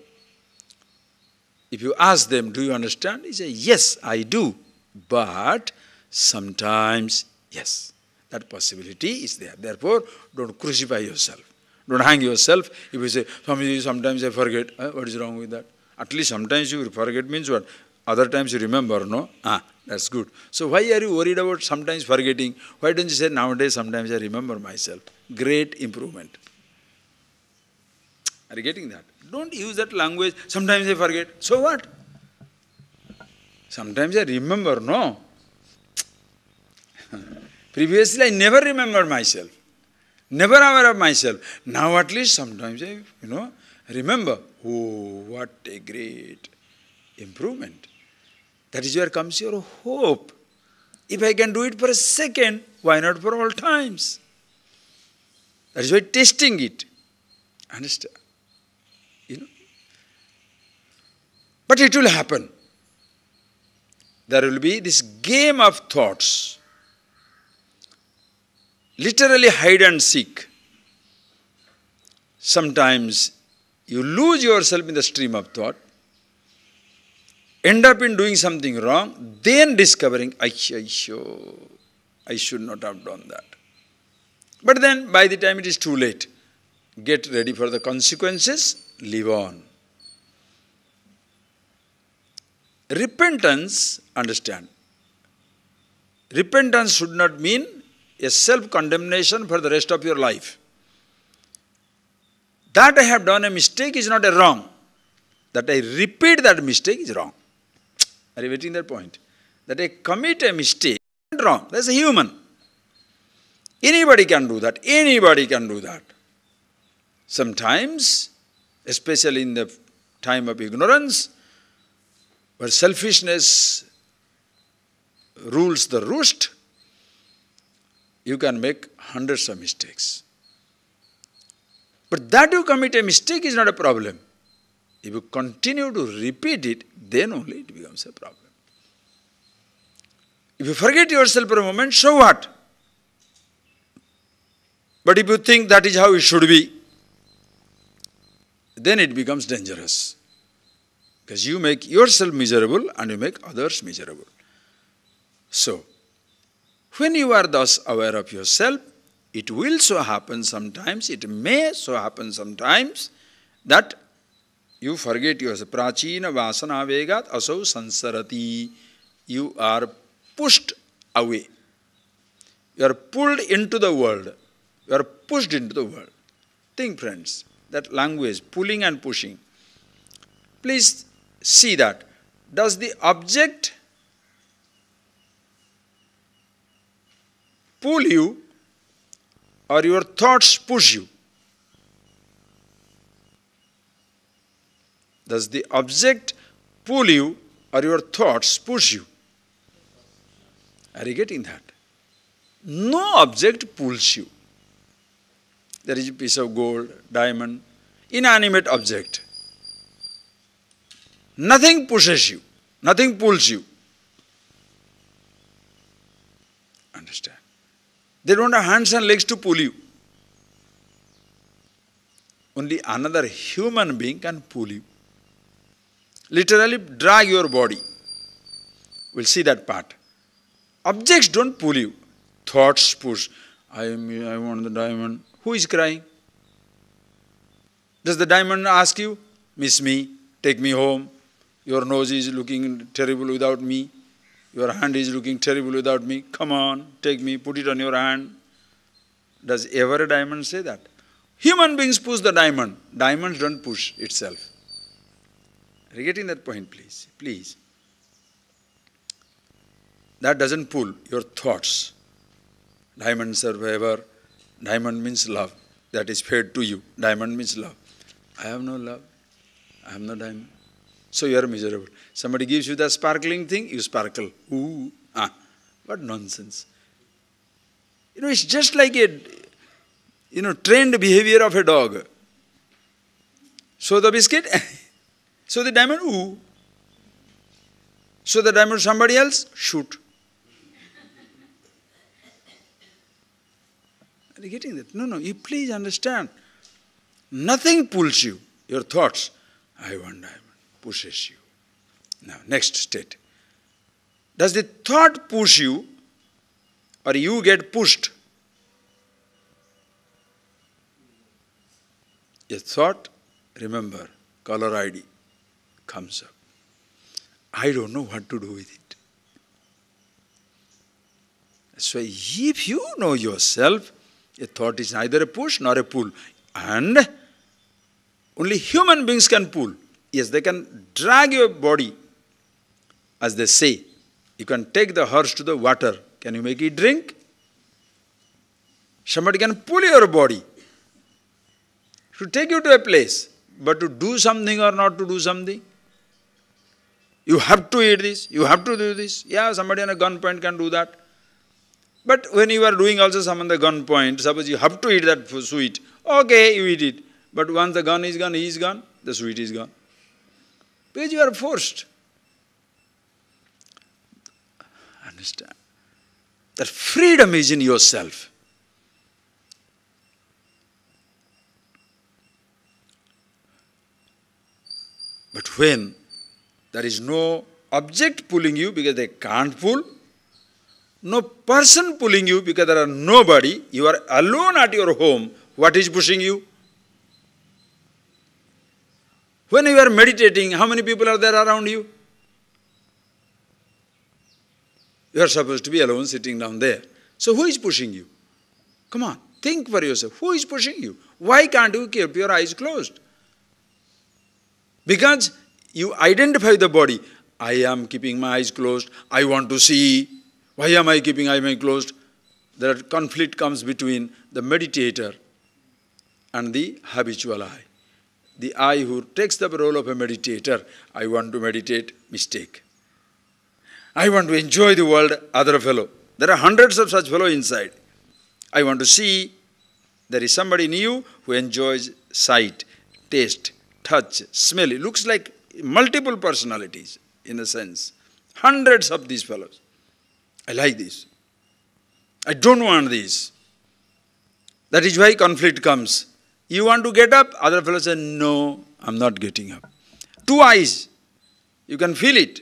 if you ask them, do you understand? They say, yes, I do. But sometimes, yes, that possibility is there. Therefore, don't crucify yourself. Don't hang yourself. If you say, Swami, sometimes I forget. What is wrong with that? At least sometimes you forget means what? Other times you remember, no? That's good. So why are you worried about sometimes forgetting? Why don't you say, nowadays sometimes I remember myself? Great improvement. Are you getting that? Don't use that language. Sometimes I forget. So what? Sometimes I remember, no? Previously I never remembered myself. Never aware of myself. Now at least sometimes I, remember. Oh, what a great improvement. That is where comes your hope. If I can do it for a second, why not for all times? That is why testing it. Understand? But it will happen. There will be this game of thoughts. Literally hide and seek. Sometimes you lose yourself in the stream of thought, end up in doing something wrong, then discovering, I should not have done that. But then by the time it is too late, get ready for the consequences, live on. Repentance, understand. Repentance should not mean a self-condemnation for the rest of your life. That I have done a mistake is not a wrong. That I repeat that mistake is wrong. Are you getting that point? That I commit a mistake is not wrong. That's a human. Anybody can do that. Anybody can do that. Sometimes, especially in the time of ignorance, where selfishness rules the roost, you can make hundreds of mistakes. But that you commit a mistake is not a problem. If you continue to repeat it, then only it becomes a problem. If you forget yourself for a moment, so what? But if you think that is how it should be, then it becomes dangerous. Because you make yourself miserable and you make others miserable. So, when you are thus aware of yourself, it will so happen sometimes, it may so happen sometimes, that you forget yourself. Prachina vasana vegat asau sansarati. You are pushed away. You are pulled into the world. You are pushed into the world. Think, friends, that language, pulling and pushing. Please see that. Does the object pull you or your thoughts push you? Does the object pull you or your thoughts push you? Are you getting that? No object pulls you. There is a piece of gold, diamond, inanimate object. Nothing pushes you. Nothing pulls you. Understand? They don't have hands and legs to pull you. Only another human being can pull you. Literally drag your body. We'll see that part. Objects don't pull you. Thoughts push. I want the diamond. Who is crying? Does the diamond ask you, miss me, take me home? Your nose is looking terrible without me. Your hand is looking terrible without me. Come on, take me, put it on your hand. Does ever a diamond say that? Human beings push the diamond. Diamonds don't push itself. Are you getting that point, please? Please. That doesn't pull your thoughts. Diamonds are forever. Diamond means love. That is fed to you. Diamond means love. I have no love. I have no diamond. So you are miserable. Somebody gives you the sparkling thing, you sparkle. Ooh, what nonsense. It's just like a, trained behavior of a dog. So the biscuit, so the diamond, ooh. So the diamond, somebody else, shoot. Are you getting that? No, you please understand. Nothing pulls you. Your thoughts, I want diamond, pushes you. Now, next state. Does the thought push you or you get pushed? A thought, remember, caller ID comes up. I don't know what to do with it. So if you know yourself, a thought is neither a push nor a pull. And only human beings can pull. Yes, they can drag your body. As they say, you can take the horse to the water. Can you make it drink? Somebody can pull your body to take you to a place. But to do something or not to do something, you have to eat this, you have to do this. Yeah, somebody on a gunpoint can do that. But when you are doing also some on the gunpoint, suppose you have to eat that sweet. Okay, you eat it. But once the gun is gone, he is gone, the sweet is gone. Because you are forced. Understand? That freedom is in yourself. But when there is no object pulling you because they can't pull, no person pulling you because there are nobody, you are alone at your home, what is pushing you? When you are meditating, how many people are there around you? You are supposed to be alone sitting down there. So who is pushing you? Come on, think for yourself. Who is pushing you? Why can't you keep your eyes closed? Because you identify the body. I am keeping my eyes closed. I want to see. Why am I keeping my eyes closed? There conflict comes between the meditator and the habitual eye. The eye who takes the role of a meditator. I want to meditate, mistake. I want to enjoy the world, other fellow. There are hundreds of such fellows inside. I want to see. There is somebody in you who enjoys sight, taste, touch, smell. It looks like multiple personalities in a sense. Hundreds of these fellows. I like this. I don't want this. That is why conflict comes. You want to get up, other fellow says, no, I'm not getting up. Two eyes. You can feel it.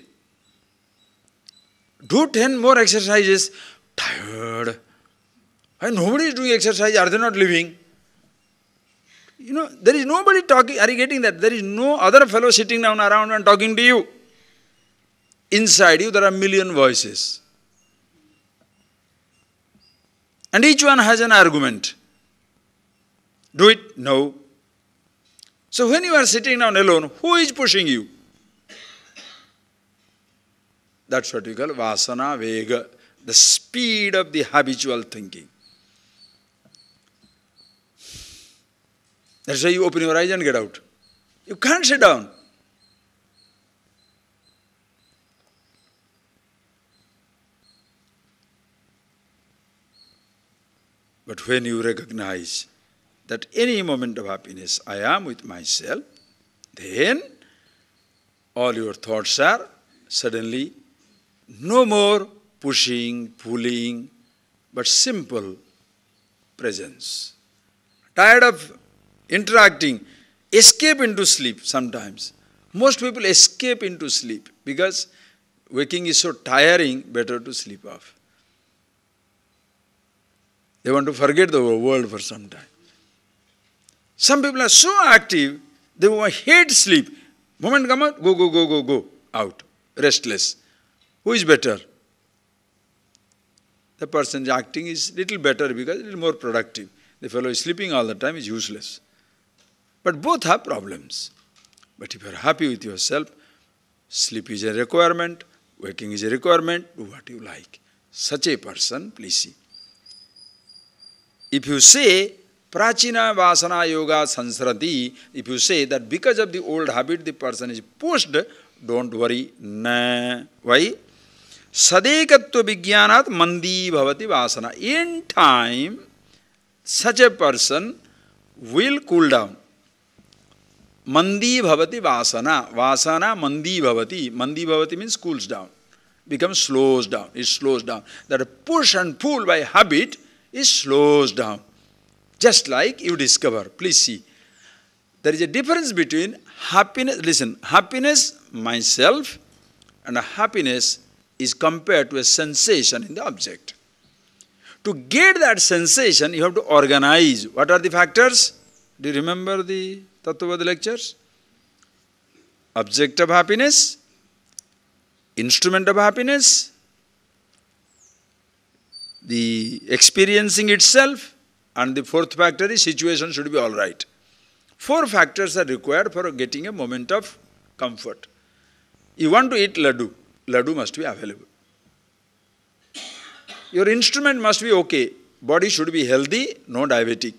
Do 10 more exercises. Tired. And nobody is doing exercise. Are they not living? There is nobody talking. Are you getting that? There is no other fellow sitting down around and talking to you. Inside you, there are a million voices. And each one has an argument. Do it? No. So when you are sitting down alone, who is pushing you? That's what we call vasana vega, the speed of the habitual thinking. That's why you open your eyes and get out. You can't sit down. But when you recognize that any moment of happiness I am with myself, then all your thoughts are suddenly no more pushing, pulling, but simple presence. Tired of interacting, escape into sleep sometimes. Most people escape into sleep because waking is so tiring, better to sleep off. They want to forget the world for some time. Some people are so active, they hate sleep. Moment come out, go, out, restless. Who is better? The person acting is little better because a little more productive. The fellow is sleeping all the time is useless. But both have problems. But if you are happy with yourself, sleep is a requirement, waking is a requirement, do what you like. Such a person, please see. If you say, Prachina Vasana Yoga Sansrati, if you say that because of the old habit the person is pushed, don't worry. Nah. Why? Sadekatva Vijnanat Mandi Bhavati Vasana. In time, such a person will cool down. Mandi Bhavati Vasana. Vasana Mandi Bhavati. Mandi Bhavati means cools down. Becomes slows down. It slows down. That push and pull by habit is slows down. Just like you discover. Please see. There is a difference between happiness. Listen, happiness, myself, and happiness is compared to a sensation in the object. To get that sensation, you have to organize. What are the factors? Do you remember the Tattvavada lectures? Object of happiness, instrument of happiness, the experiencing itself, and the fourth factor is situation should be all right. 4 factors are required for getting a moment of comfort. You want to eat laddu, laddu must be available. Your instrument must be okay. Body should be healthy, no diabetic.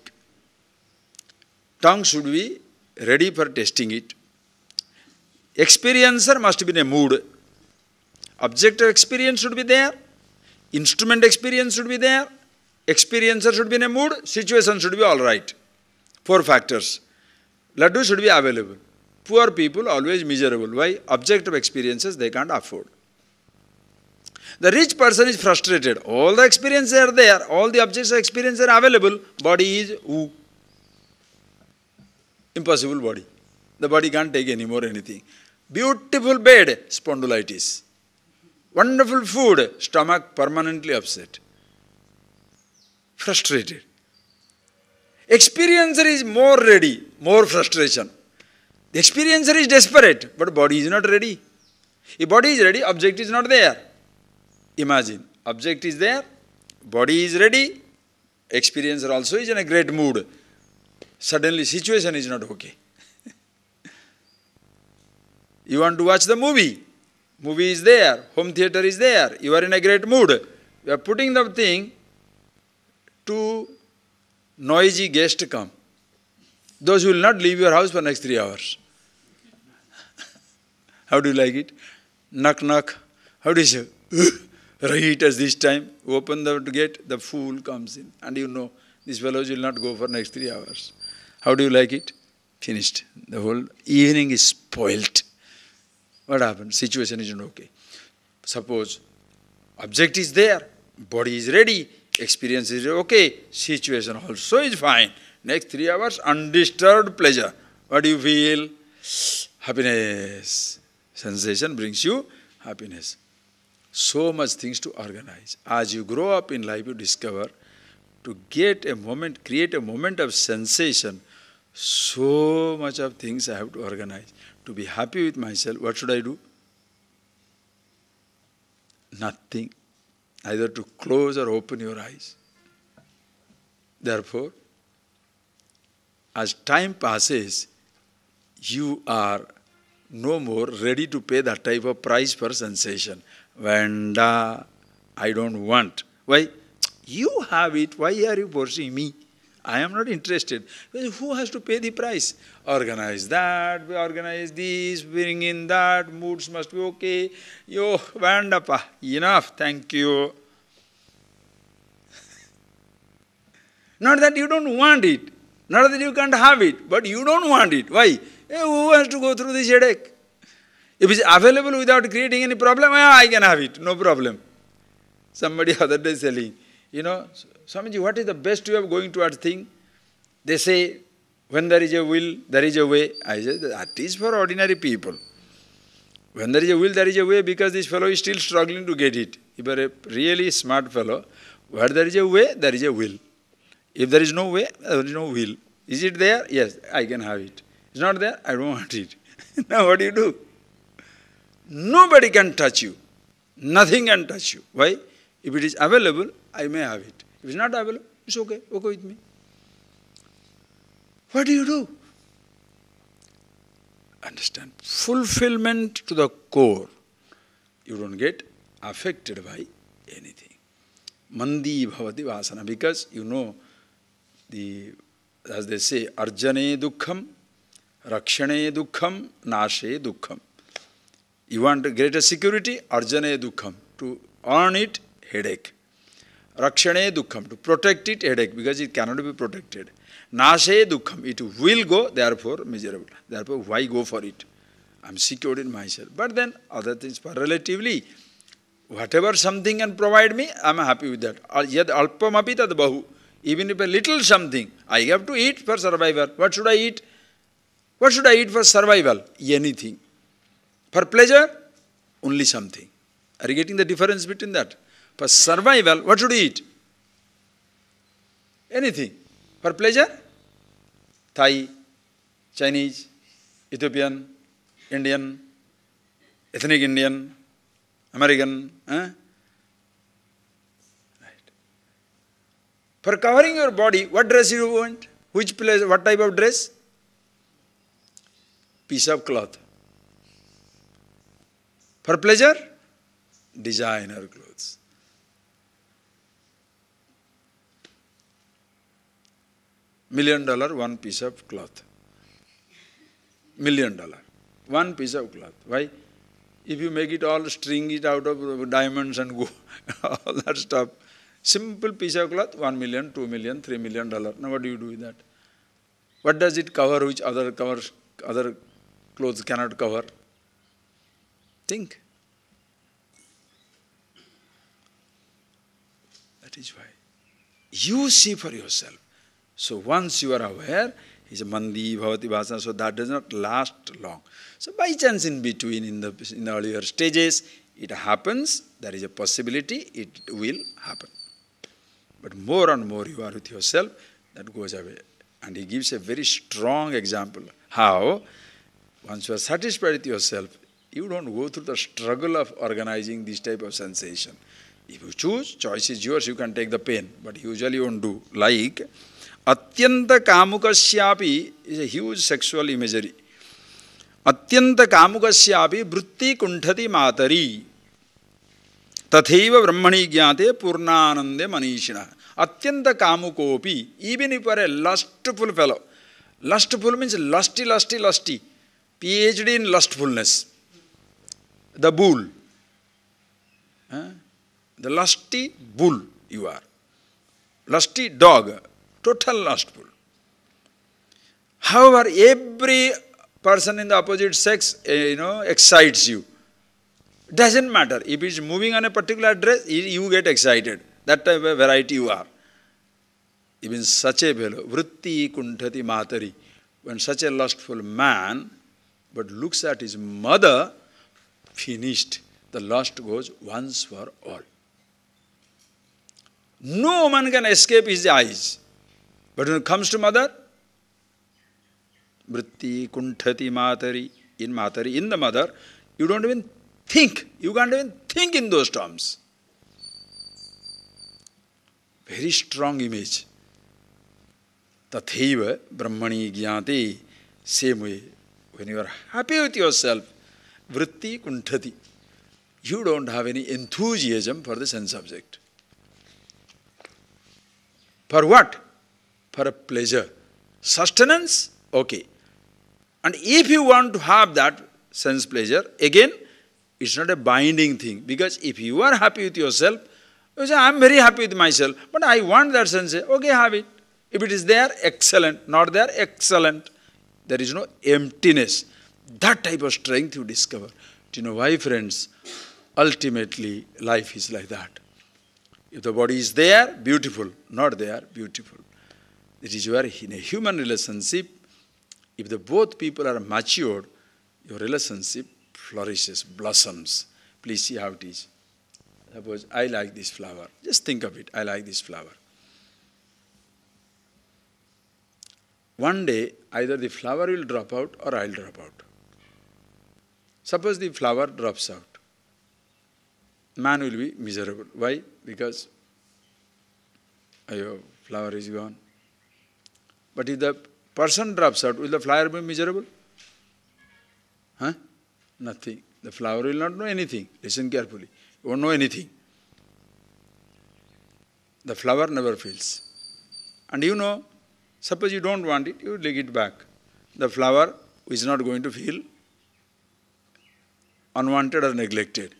Tongue should be ready for tasting it. Experiencer must be in a mood. Object of experience should be there. Instrument experience should be there. Experiencer should be in a mood. Situation should be all right. 4 factors. Laddu should be available. Poor people always miserable. Why? Object of experiences they can't afford. The rich person is frustrated. All the experiences are there. All the objects of experience are available. Body is ooh. Impossible body. The body can't take any more anything. Beautiful bed, spondylitis. Wonderful food, stomach permanently upset. Frustrated. Experiencer is more ready, more frustration. The experiencer is desperate, but body is not ready. If body is ready, object is not there. Imagine, object is there, body is ready, experiencer also is in a great mood. Suddenly situation is not okay. You want to watch the movie. Movie is there, home theater is there, you are in a great mood. You are putting the thing to noisy guests come. Those will not leave your house for next 3 hours. How do you like it? Knock, knock. How do you say? Right at this time, open the gate, the fool comes in. And you know, these fellows will not go for next 3 hours. How do you like it? Finished. The whole evening is spoilt. What happened? Situation is not okay. Suppose object is there, body is ready, experience is okay, situation also is fine. Next 3 hours, undisturbed pleasure. What do you feel? Happiness. Sensation brings you happiness. So much things to organize. As you grow up in life, you discover to get a moment, create a moment of sensation, so much of things I have to organize. To be happy with myself, what should I do? Nothing. Either to close or open your eyes. Therefore, as time passes, you are no more ready to pay that type of price for sensation. Vanda, I don't want. Why? You have it. Why are you forcing me? I am not interested. Well, who has to pay the price? Organize that, organize this, bring in that, moods must be okay. Yo, Vandapa, enough, thank you. Not that you don't want it, not that you can't have it, but you don't want it. Why? Who has to go through this headache? If it's available without creating any problem, I can have it, no problem. Somebody other day selling, Swamiji, what is the best way of going towards thing? They say, when there is a will, there is a way. I say, that is for ordinary people. When there is a will, there is a way, because this fellow is still struggling to get it. If you are a really smart fellow, where there is a way, there is a will. If there is no way, there is no will. Is it there? Yes, I can have it. It's not there, I don't want it. Now what do you do? Nobody can touch you. Nothing can touch you. Why? If it is available, I may have it. If it's not available, it's okay. Okay with me. What do you do? Understand. Fulfillment to the core. You don't get affected by anything. Mandi bhavati vasana. Because as they say, arjane dukkham, rakshane dukkham, nashe dukkham. You want greater security? Arjane dukkham. To earn it, headache. Rakshane dukkham. To protect it, headache, because it cannot be protected. Nashe dukkham. It will go, therefore miserable. Therefore, why go for it? I am secured in myself. But then, other things, relatively, whatever something can provide me, I am happy with that. Yad alpamapi tad bahu. Even if a little something, I have to eat for survival. What should I eat? What should I eat for survival? Anything. For pleasure, only something. Are you getting the difference between that? For survival, what should you eat? Anything. For pleasure, Thai, Chinese, Ethiopian, Indian, ethnic Indian, American. Right. For covering your body, what dress you want? Which place, what type of dress? Piece of cloth. For pleasure, designer clothes. $1 million, one piece of cloth. $1 million, one piece of cloth. Why? If you make it all, string it out of diamonds and go, all that stuff. Simple piece of cloth, 1 million, 2 million, $3 million. Now what do you do with that? What does it cover which other clothes cannot cover? Think. That is why. You see for yourself. So once you are aware, he says, Mandi bhavati vasana, so that does not last long. So by chance in between, in the earlier stages, it happens, there is a possibility, it will happen. But more and more you are with yourself, that goes away. And he gives a very strong example. How? Once you are satisfied with yourself, you don't go through the struggle of organizing this type of sensation. If you choose, choice is yours, you can take the pain. But usually you won't do. Like, Atyanta kamukasyapi is a huge sexual imagery. Atyanta kamukasyapi vritti kunthati matari. Tatheva brahmani jnate purnanande manishina. Atyanta kamukopi, even if you are a lustful fellow. Lustful means lusty. PhD in lustfulness. The bull. The lusty bull you are. Lusty dog. Total lustful. However, every person in the opposite sex, excites you. Doesn't matter. If it's moving on a particular dress, you get excited. That type of variety you are. Even such a fellow, vritti kunthati matari, when such a lustful man, but looks at his mother, finished. The lust goes once for all. No one can escape his eyes. But when it comes to mother, vritti, kunthati, matari, in the mother, you don't even think. You can't even think in those terms. Very strong image. Tathaiva brahmani jnate. Same way. When you are happy with yourself, vritti, kunthati, you don't have any enthusiasm for the sense object. For what? For a pleasure. Sustenance? Okay. And if you want to have that sense pleasure, again, it's not a binding thing. Because if you are happy with yourself, you say, I am very happy with myself, but I want that sense. Okay, have it. If it is there, excellent. Not there, excellent. There is no emptiness. That type of strength you discover. Do you know why, friends? Ultimately, life is like that. If the body is there, beautiful. Not there, beautiful. It is where in a human relationship, if the both people are matured, your relationship flourishes, blossoms. Please see how it is. Suppose I like this flower. Just think of it. I like this flower. One day, either the flower will drop out or I'll drop out. Suppose the flower drops out. Man will be miserable. Why? Because your flower is gone. But if the person drops out, will the flower be miserable? Huh? Nothing. The flower will not know anything. Listen carefully. You won't know anything. The flower never feels. And you know, suppose you don't want it, you take it back. The flower is not going to feel unwanted or neglected.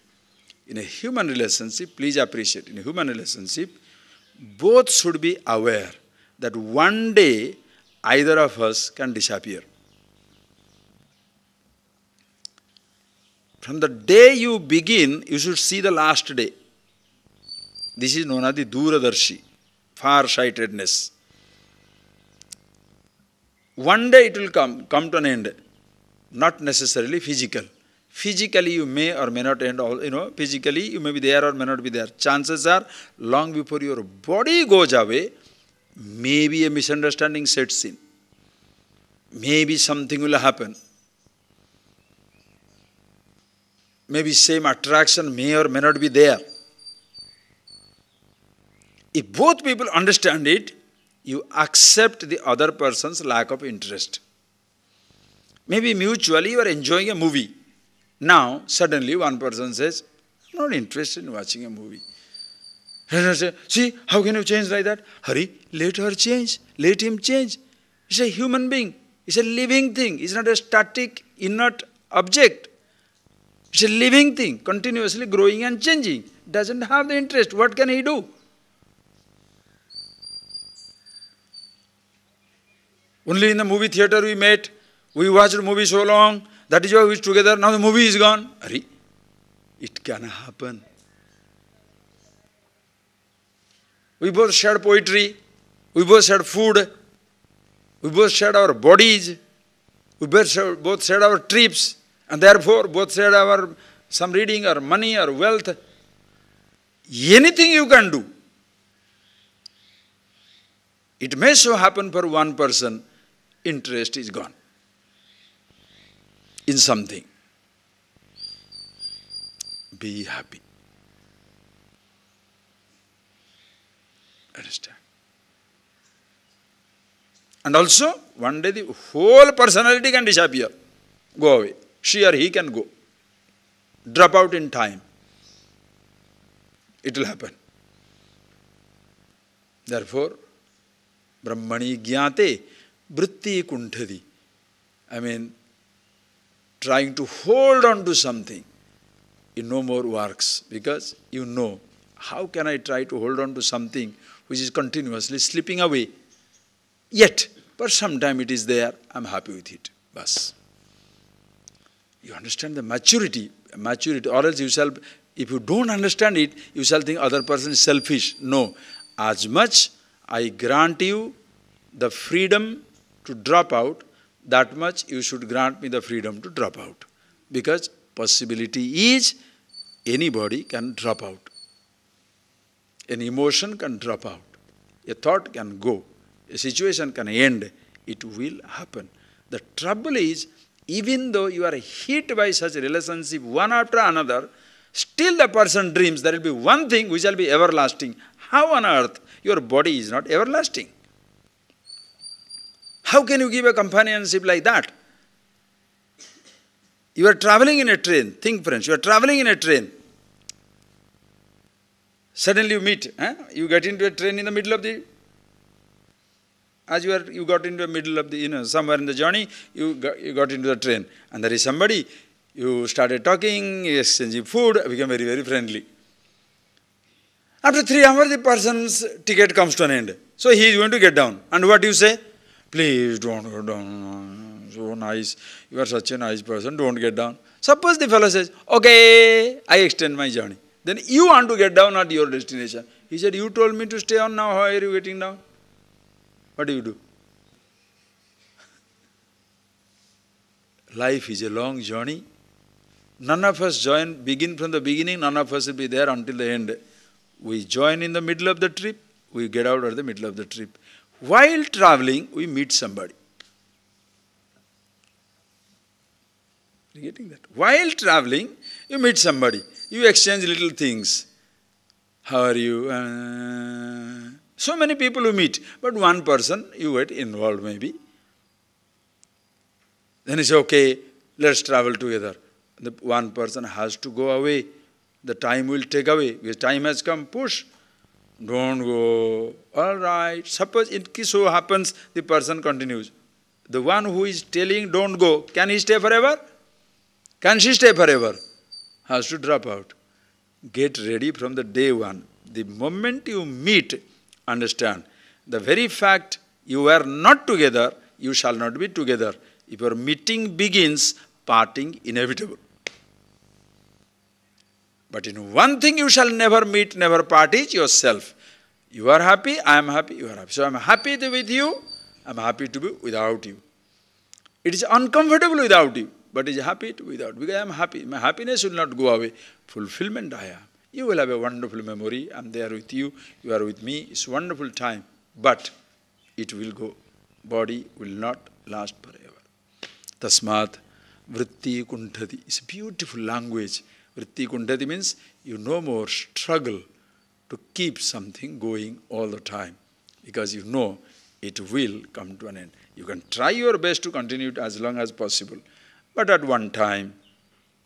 In a human relationship, please appreciate, in a human relationship, both should be aware that one day either of us can disappear. From the day you begin, you should see the last day. This is known as the Duradarshi, far-sightedness. One day it will come to an end, not necessarily physical. Physically you may or may not end, physically you may be there or may not be there. Chances are, long before your body goes away, maybe a misunderstanding sets in. Maybe something will happen. Maybe same attraction may or may not be there. If both people understand it, you accept the other person's lack of interest. Maybe mutually you are enjoying a movie. Now, suddenly one person says, I'm not interested in watching a movie. And I say, see, how can you change like that? Hurry, let her change. Let him change. He's a human being. He's a living thing. He's not a static, inert object. It's a living thing, continuously growing and changing. Doesn't have the interest. What can he do? Only in the movie theater we met. We watched the movie so long. That is why we are together. Now the movie is gone. Arey, it can happen. We both shared poetry. We both shared food. We both shared our bodies. We both shared our trips. And therefore, both shared our some reading or money or wealth. Anything you can do. It may so happen for one person, interest is gone in something. Be happy. Understand? And also, one day the whole personality can disappear, go away. She or he can go. Drop out in time. It will happen. Therefore, Brahmani jnate vritti kunthati. Trying to hold on to something, it no more works, because you know, how can I try to hold on to something which is continuously slipping away? Yet, for some time it is there, I am happy with it. Bas. You understand the maturity, or else you shall, if you don't understand it, you shall think other person is selfish. No. As much I grant you the freedom to drop out, that much you should grant me the freedom to drop out. Because possibility is anybody can drop out. An emotion can drop out. A thought can go. A situation can end. It will happen. The trouble is, even though you are hit by such a relationship one after another, still the person dreams there will be one thing which shall be everlasting. How on earth your body is not everlasting? How can you give a companionship like that? You are traveling in a train. Think, friends, you are traveling in a train. Suddenly you meet. You get into a train in the middle of the... As you got into the middle of the, somewhere in the journey, you got into the train. And there is somebody, you started talking, exchanging food, became very, very friendly. After 3 hours, the person's ticket comes to an end. So he is going to get down. And what do you say? Please don't go down. So nice. You are such a nice person. Don't get down. Suppose the fellow says, okay, I extend my journey. Then you want to get down at your destination. He said, you told me to stay on, now how are you getting down? What do you do? Life is a long journey. None of us begin from the beginning, none of us will be there until the end. We join in the middle of the trip, we get out at the middle of the trip. While traveling, we meet somebody. You getting that? While traveling, you meet somebody. You exchange little things. How are you? So many people you meet, but one person you get involved maybe. Then he says, okay, let's travel together. The one person has to go away. The time will take away. Because time has come, push. Don't go. All right. Suppose it so happens, the person continues. The one who is telling don't go, can he stay forever? Can she stay forever? Has to drop out. Get ready from the day one. The moment you meet, understand, the very fact you are not together, you shall not be together. If your meeting begins, parting inevitable. But in one thing you shall never meet, never part is yourself. You are happy, I am happy, you are happy. So I am happy to be with you, I am happy to be without you. It is uncomfortable without you, but it is happy to be without. Because I am happy. My happiness will not go away. Fulfillment I am. You will have a wonderful memory. I am there with you, you are with me. It's a wonderful time. But it will go. Body will not last forever. Tasmat vritti kunthati. It's a beautiful language. Vritti kunthati means you no more struggle to keep something going all the time. Because you know it will come to an end. You can try your best to continue it as long as possible. But at one time,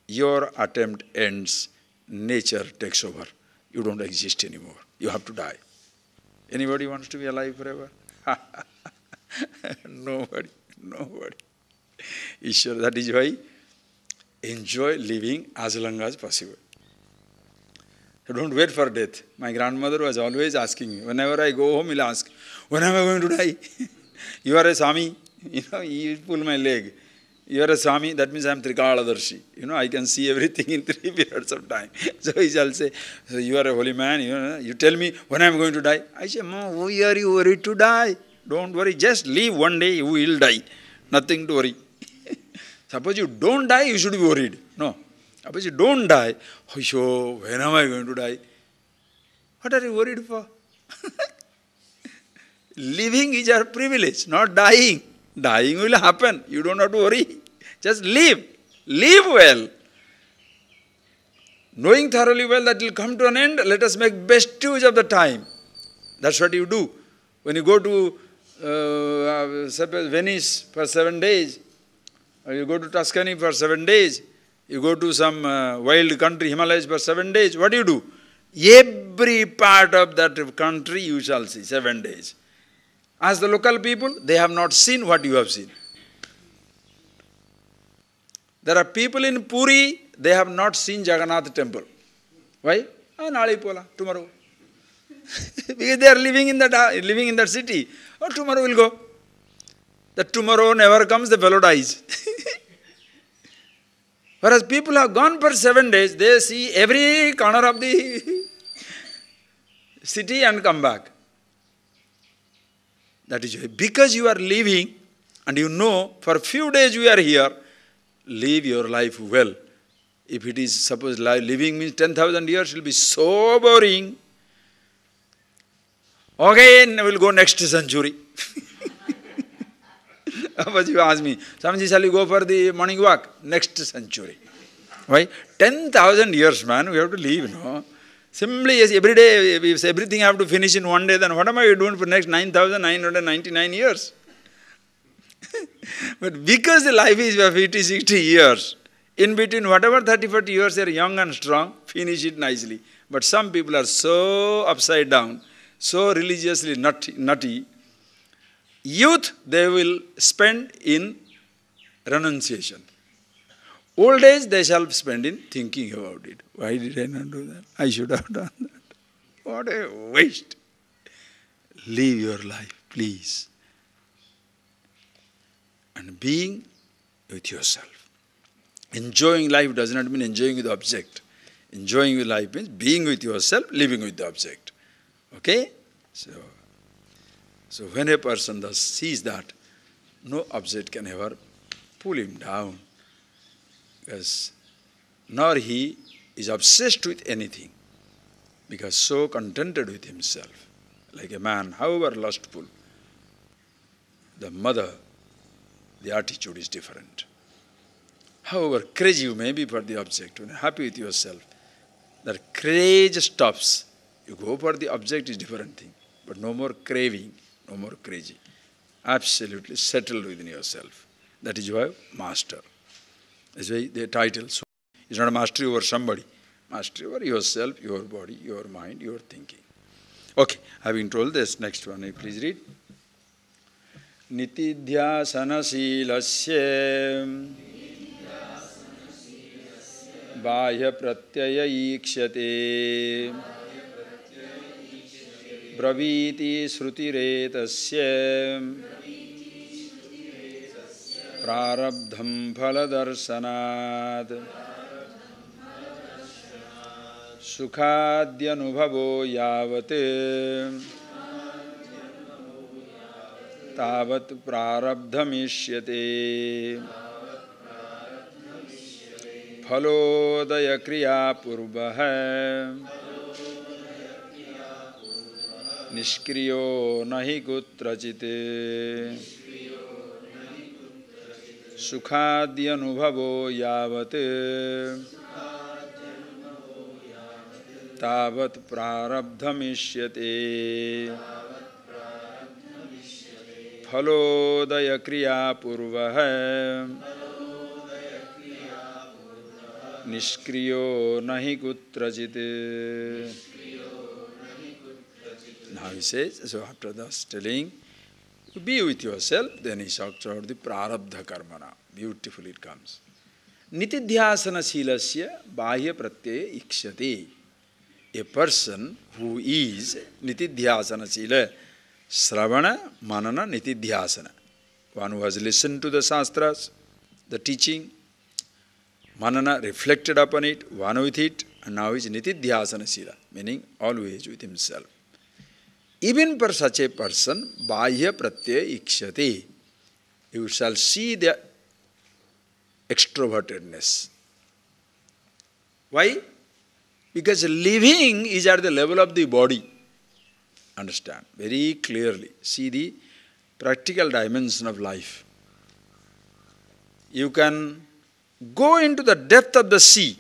your attempt ends. Nature takes over. You don't exist anymore. You have to die. Anybody wants to be alive forever? Nobody. Nobody. Ishwar, that is why enjoy living as long as possible. So don't wait for death. My grandmother was always asking me, whenever I go home, he'll ask, when am I going to die? You are a Swami. He will pull my leg. You are a Swami, that means I am Trikaladarshi. I can see everything in 3 periods of time. So he shall say, so you are a holy man, you tell me when I am going to die. I say, Mom, why are you worried to die? Don't worry, just live one day, you will die. Nothing to worry. Suppose you don't die, you should be worried. No. Suppose you don't die, oh, when am I going to die? What are you worried for? Living is our privilege, not dying. Dying will happen. You don't have to worry. Just live. Live well. Knowing thoroughly well that it will come to an end, let us make best use of the time. That's what you do. When you go to Venice for 7 days, or you go to Tuscany for 7 days, you go to some wild country, Himalayas for 7 days, what do? Every part of that country you shall see, 7 days. As the local people, they have not seen what you have seen. There are people in Puri, they have not seen Jagannath temple. Why? Tomorrow. Because they are living in that city. Oh, tomorrow will go. That tomorrow never comes, the fellow dies. Whereas people have gone for 7 days, they see every corner of the city and come back. That is why. Because you are living and you know for a few days you are here, live your life well. If it is, suppose living means 10,000 years, it will be so boring. Again, we'll go next century. But you ask me, Swamiji, shall we go for the morning walk? Next century. Why? 10,000 years, man, we have to live, no? Simply, yes, every day, if everything I have to finish in one day, then what am I doing for next 9,999 years? But because the life is 50, 60 years, in between whatever 30, 40 years they are young and strong, finish it nicely. But some people are so upside down, so religiously nutty. Youth they will spend in renunciation. Old age they shall spend in thinking about it. Why did I not do that? I should have done that. What a waste. Live your life, please. And being with yourself. Enjoying life does not mean enjoying with the object. Enjoying with life means being with yourself, living with the object. Okay? So when a person thus sees that, no object can ever pull him down, because nor he is obsessed with anything, because so contented with himself. Like a man, however lustful, the mother, the attitude is different. However crazy you may be for the object, when you're happy with yourself, that craze stops. You go for the object is different thing, but no more craving, no more crazy. Absolutely settled within yourself. That is why master. That's why the title is not a mastery over somebody. Mastery over yourself, your body, your mind, your thinking. Okay, having told this, next one, please read. Nitidhyasana silasya bahya pratyaya ikshate braviti shrutiretasya prarabdham phaladarshanad sukhadyanubhavo yavate tavat prarabdhamishyate phalodaya kriya purvah nishkriyo nahi kutrachite sukhadyanubhavo yavate tavat prarabdhamishyate phalodaya kriya purvah nishkriyo nahi kutrachite. Now he says, so after thus telling, be with yourself, then he talks about the prarabdha karmana. Beautifully it comes. Nitidhyasana silasya bahya pratyaya ikshate. A person who is nitidhyasana sila, Sravana, Manana, Nitidhyasana. One who has listened to the Shastras, the teaching, Manana, reflected upon it, one with it, and now is Nitidhyasana Sila, meaning always with himself. Even for such a person, Bahya Pratyaya Ikshate, you shall see the extrovertedness. Why? Because living is at the level of the body. Understand very clearly. See the practical dimension of life. You can go into the depth of the sea.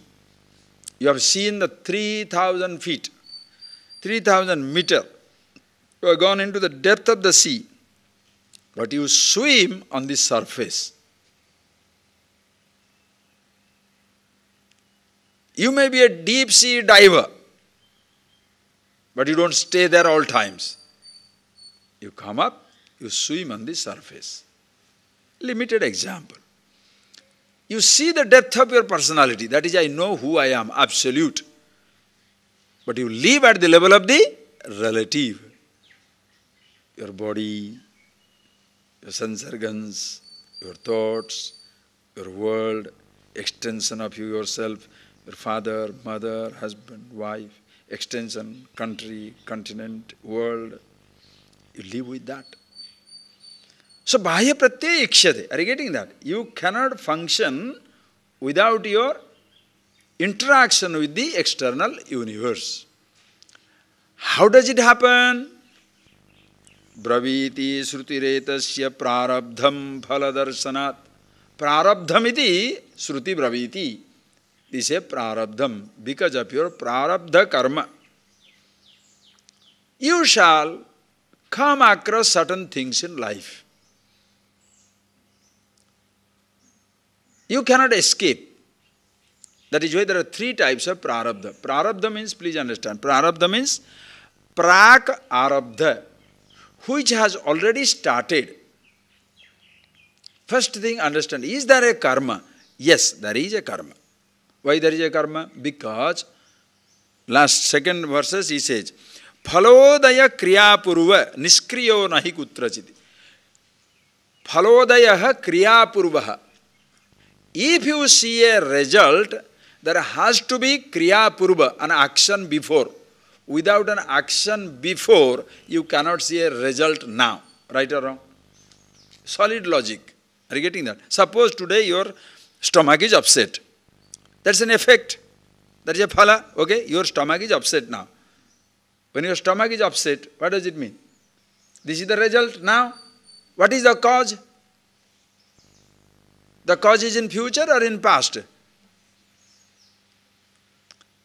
You have seen the 3,000 feet, 3,000 meters. You have gone into the depth of the sea, but you swim on the surface. You may be a deep sea diver, but you don't stay there all times. You come up, you swim on the surface. Limited example. You see the depth of your personality. That is, I know who I am, absolute. But you live at the level of the relative. Your body, your sense organs, your thoughts, your world, extension of you yourself, your father, mother, husband, wife, extension, country, continent, world. You live with that. So, Bahya Pratyaya Ikshate. Are you getting that? You cannot function without your interaction with the external universe. How does it happen? Braviti srutiretasya prarabdham phaladarshanat. Prarabdham iti sruti braviti. This is prarabdham. Because of your prarabdha karma, you shall come across certain things in life. You cannot escape. That is why there are three types of prarabdha. Prarabdha means, please understand, prarabdha means prak arabdha, which has already started. First thing, understand, is there a karma? Yes, there is a karma. Why there is a karma? Because, last second verses he says, Phalodaya kriya purva niskriyo nahi kutrachiti. Phalodaya kriya purvaha. If you see a result, there has to be kriya purva, an action before. Without an action before, you cannot see a result now. Right or wrong? Solid logic. Are you getting that? Suppose today your stomach is upset. That's an effect. That is a phala. Okay? Your stomach is upset now. When your stomach is upset, what does it mean? This is the result now. What is the cause? The cause is in future or in past?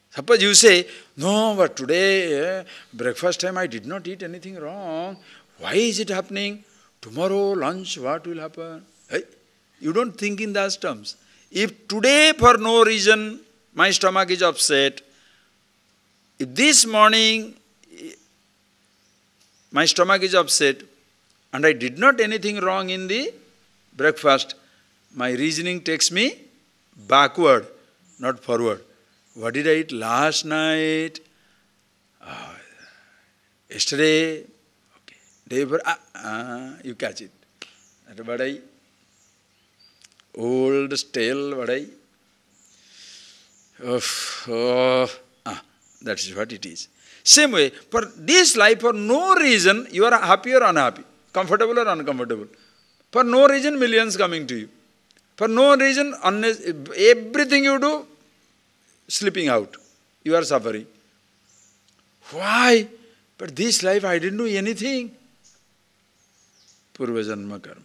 Suppose you say, no, but today, breakfast time, I did not eat anything wrong. Why is it happening? Tomorrow, lunch, what will happen? Hey, you don't think in those terms. If today, for no reason, my stomach is upset, if this morning, my stomach is upset, and I did not anything wrong in the breakfast, my reasoning takes me backward, not forward. What did I eat last night? Yesterday? Okay. Day before? You catch it. That vadai. Old, stale vadai. That is what it is. Same way, for this life, for no reason, you are happy or unhappy, comfortable or uncomfortable. For no reason, millions coming to you. For no reason, everything you do, slipping out. You are suffering. Why? But this life I didn't do anything. Purva janma karma.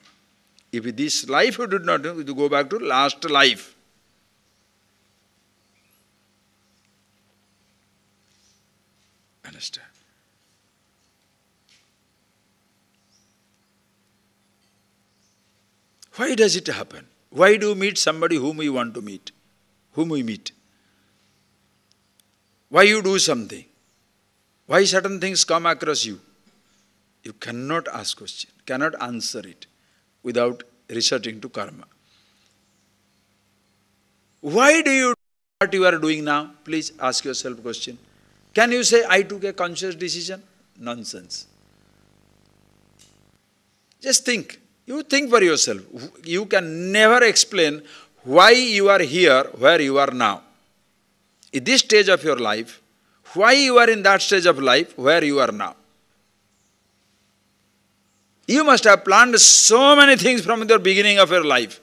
If this life you did not do, you go back to last life. Understand? Why does it happen? Why do you meet somebody whom you want to meet? Whom we meet? Why you do something? Why certain things come across you? You cannot ask question, cannot answer it without resorting to karma. Why do you do what you are doing now? Please ask yourself a question. Can you say, I took a conscious decision? Nonsense. Just think. You think for yourself. You can never explain why you are here, where you are now. In this stage of your life, why you are in that stage of life, where you are now. You must have planned so many things from the beginning of your life.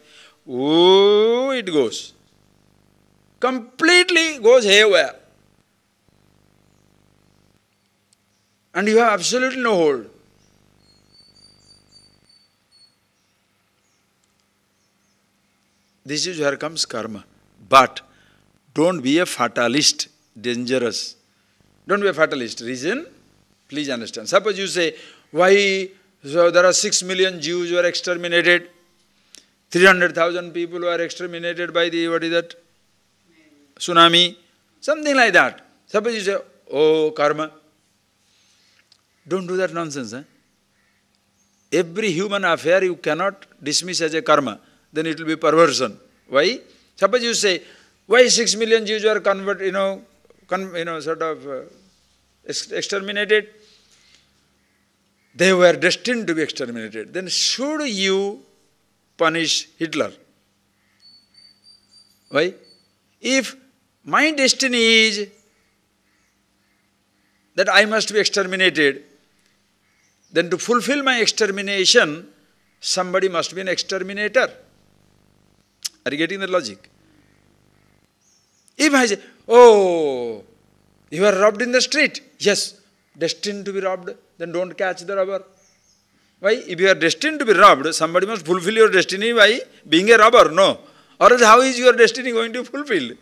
Oh, it goes. Completely goes haywire. And you have absolutely no hold. This is where comes karma. But don't be a fatalist, dangerous. Don't be a fatalist. Reason? Please understand. Suppose you say, why so there are 6 million Jews who are exterminated, 300,000 people who are exterminated by the, what is that? Tsunami. Something like that. Suppose you say, oh, karma. Don't do that nonsense. Every human affair you cannot dismiss as a karma. Then it will be perversion. Why? Suppose you say, why 6 million Jews were exterminated? They were destined to be exterminated. Then should you punish Hitler? Why? If my destiny is that I must be exterminated, then to fulfill my extermination, somebody must be an exterminator. Are you getting the logic? If I say, oh, you are robbed in the street. Yes, destined to be robbed. Then don't catch the robber. Why? If you are destined to be robbed, somebody must fulfill your destiny by being a robber. No. Or else how is your destiny going to be fulfilled?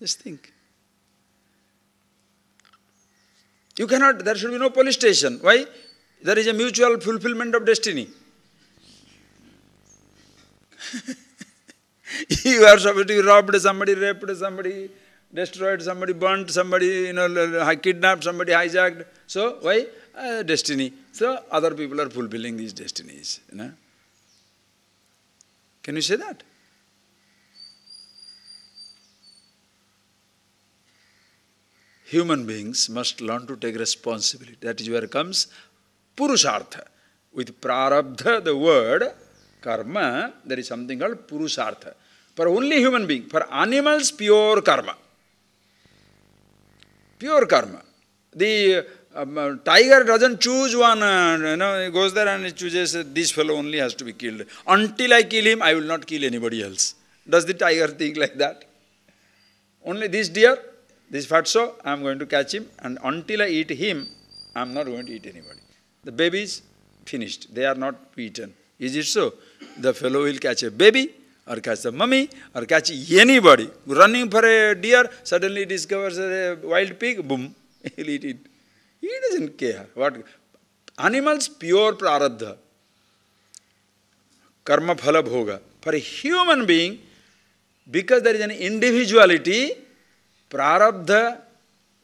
Just think. You cannot, there should be no police station. Why? There is a mutual fulfillment of destiny. You are supposed to be robbed, somebody raped, somebody destroyed, somebody burnt, somebody kidnapped, somebody hijacked. So, why? Destiny. So, other people are fulfilling these destinies. Can you say that? Human beings must learn to take responsibility. That is where comes Purushartha. With Prarabdha, the word, karma, there is something called Purushartha. For only human being. For animals, pure karma. Pure karma. The tiger doesn't choose one, he goes there and he chooses, this fellow only has to be killed. Until I kill him, I will not kill anybody else. Does the tiger think like that? Only this deer, this fatso, I am going to catch him, and until I eat him, I am not going to eat anybody. The babies, finished. They are not eaten. Is it so? The fellow will catch a baby, or catch the mummy, or catch anybody. Running for a deer, suddenly discovers a wild pig, boom, he'll eat it. He doesn't care. What? Animals, pure prarabdha. Karma phala bhoga. For a human being, because there is an individuality, prarabdha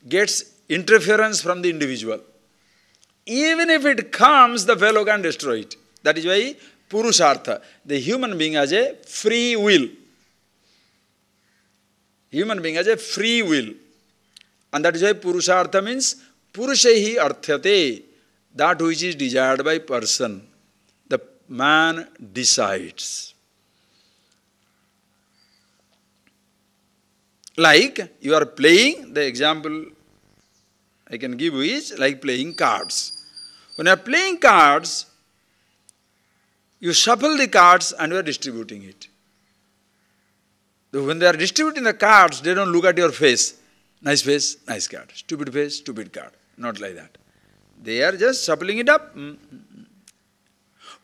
gets interference from the individual. Even if it comes, the fellow can destroy it. That is why Purushartha, the human being has a free will. Human being has a free will. And that is why Purushartha means Purushehi arthyate, that which is desired by person. The man decides. Like you are playing, the example I can give you is like playing cards. When you are playing cards, you shuffle the cards and you are distributing it. When they are distributing the cards, they don't look at your face. Nice face, nice card. Stupid face, stupid card. Not like that. They are just shuffling it up.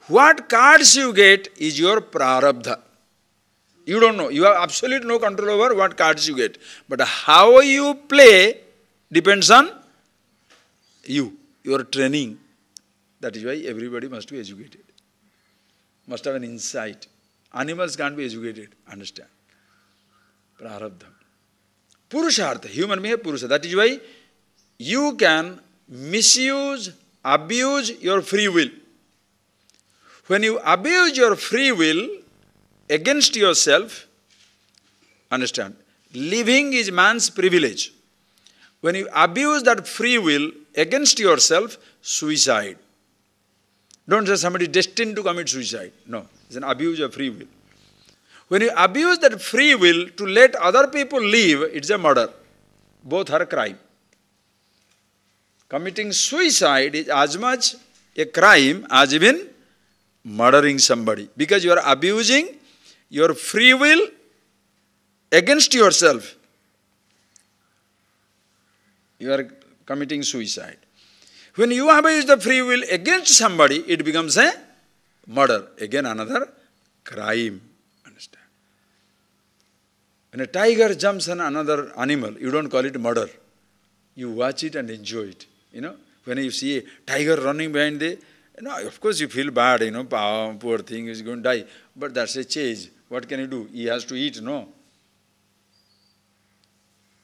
What cards you get is your prarabdha. You don't know. You have absolutely no control over what cards you get. But how you play depends on you, your training. That is why everybody must be educated. Must have an insight. Animals can't be educated. Understand? Prarabdha. Purushartha. Human being is Purusha. That is why you can misuse, abuse your free will. When you abuse your free will against yourself, understand, living is man's privilege. When you abuse that free will against yourself, suicide. Don't say somebody destined to commit suicide. No, it's an abuse of free will. When you abuse that free will to let other people live, it's a murder. Both are crime. Committing suicide is as much a crime as even murdering somebody. Because you are abusing your free will against yourself. You are committing suicide. When you abuse the free will against somebody, it becomes a murder. Again another crime. Understand? When a tiger jumps on another animal, you don't call it murder. You watch it and enjoy it. When you see a tiger running behind the, of course you feel bad, poor thing is going to die. But that's a chase. What can you do? He has to eat, no?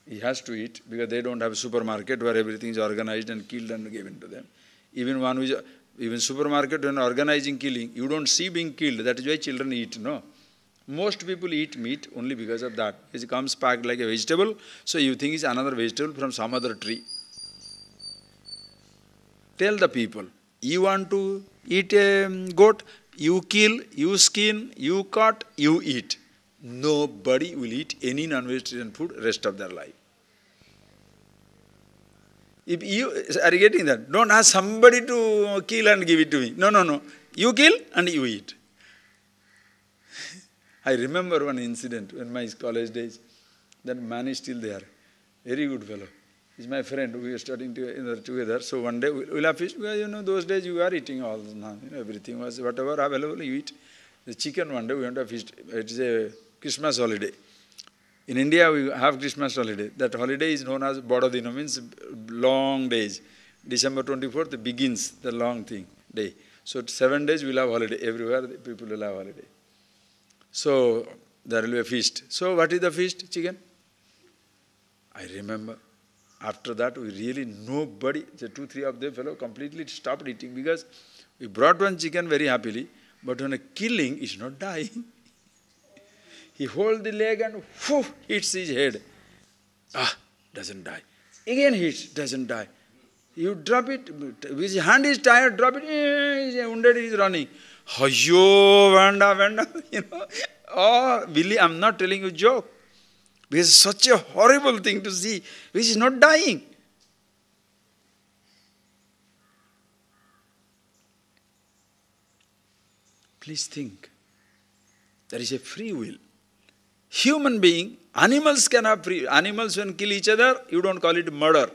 He has to eat because they don't have a supermarket where everything is organized and killed and given to them. Even supermarket when organizing killing, you don't see being killed. That is why children eat, no? Most people eat meat only because of that. It comes packed like a vegetable, so you think it's another vegetable from some other tree. Tell the people, you want to eat a goat, you kill, you skin, you cut, you eat. Nobody will eat any non-vegetarian food rest of their life. If you are you getting that, don't ask somebody to kill and give it to me. No, no, no. You kill and you eat. I remember one incident in my college days. That man is still there. Very good fellow. He's my friend. We are studying together. So one day we'll have fish. Well, those days you are eating all. Everything was whatever available you eat. The chicken one day we want to have fish. It's a Christmas holiday. In India we have Christmas holiday. That holiday is known as Bodadino, means long days. December 24th begins the long day. So 7 days we'll have holiday. Everywhere the people will have holiday. So there will be a feast. So what is the feast? Chicken. I remember. After that, we really, nobody, the 2-3 of them fellow completely stopped eating because we brought one chicken very happily, but when a killing is not dying. He holds the leg and hits his head. Doesn't die. Again hits, doesn't die. You drop it, his hand is tired, drop it, he's wounded, he's running. Hayyo, vanda, Oh, Billy, I'm not telling you a joke. Because it's such a horrible thing to see, which is not dying. Please think. There is a free will. Human being, animals can have free. Animals when kill each other, you don't call it murder.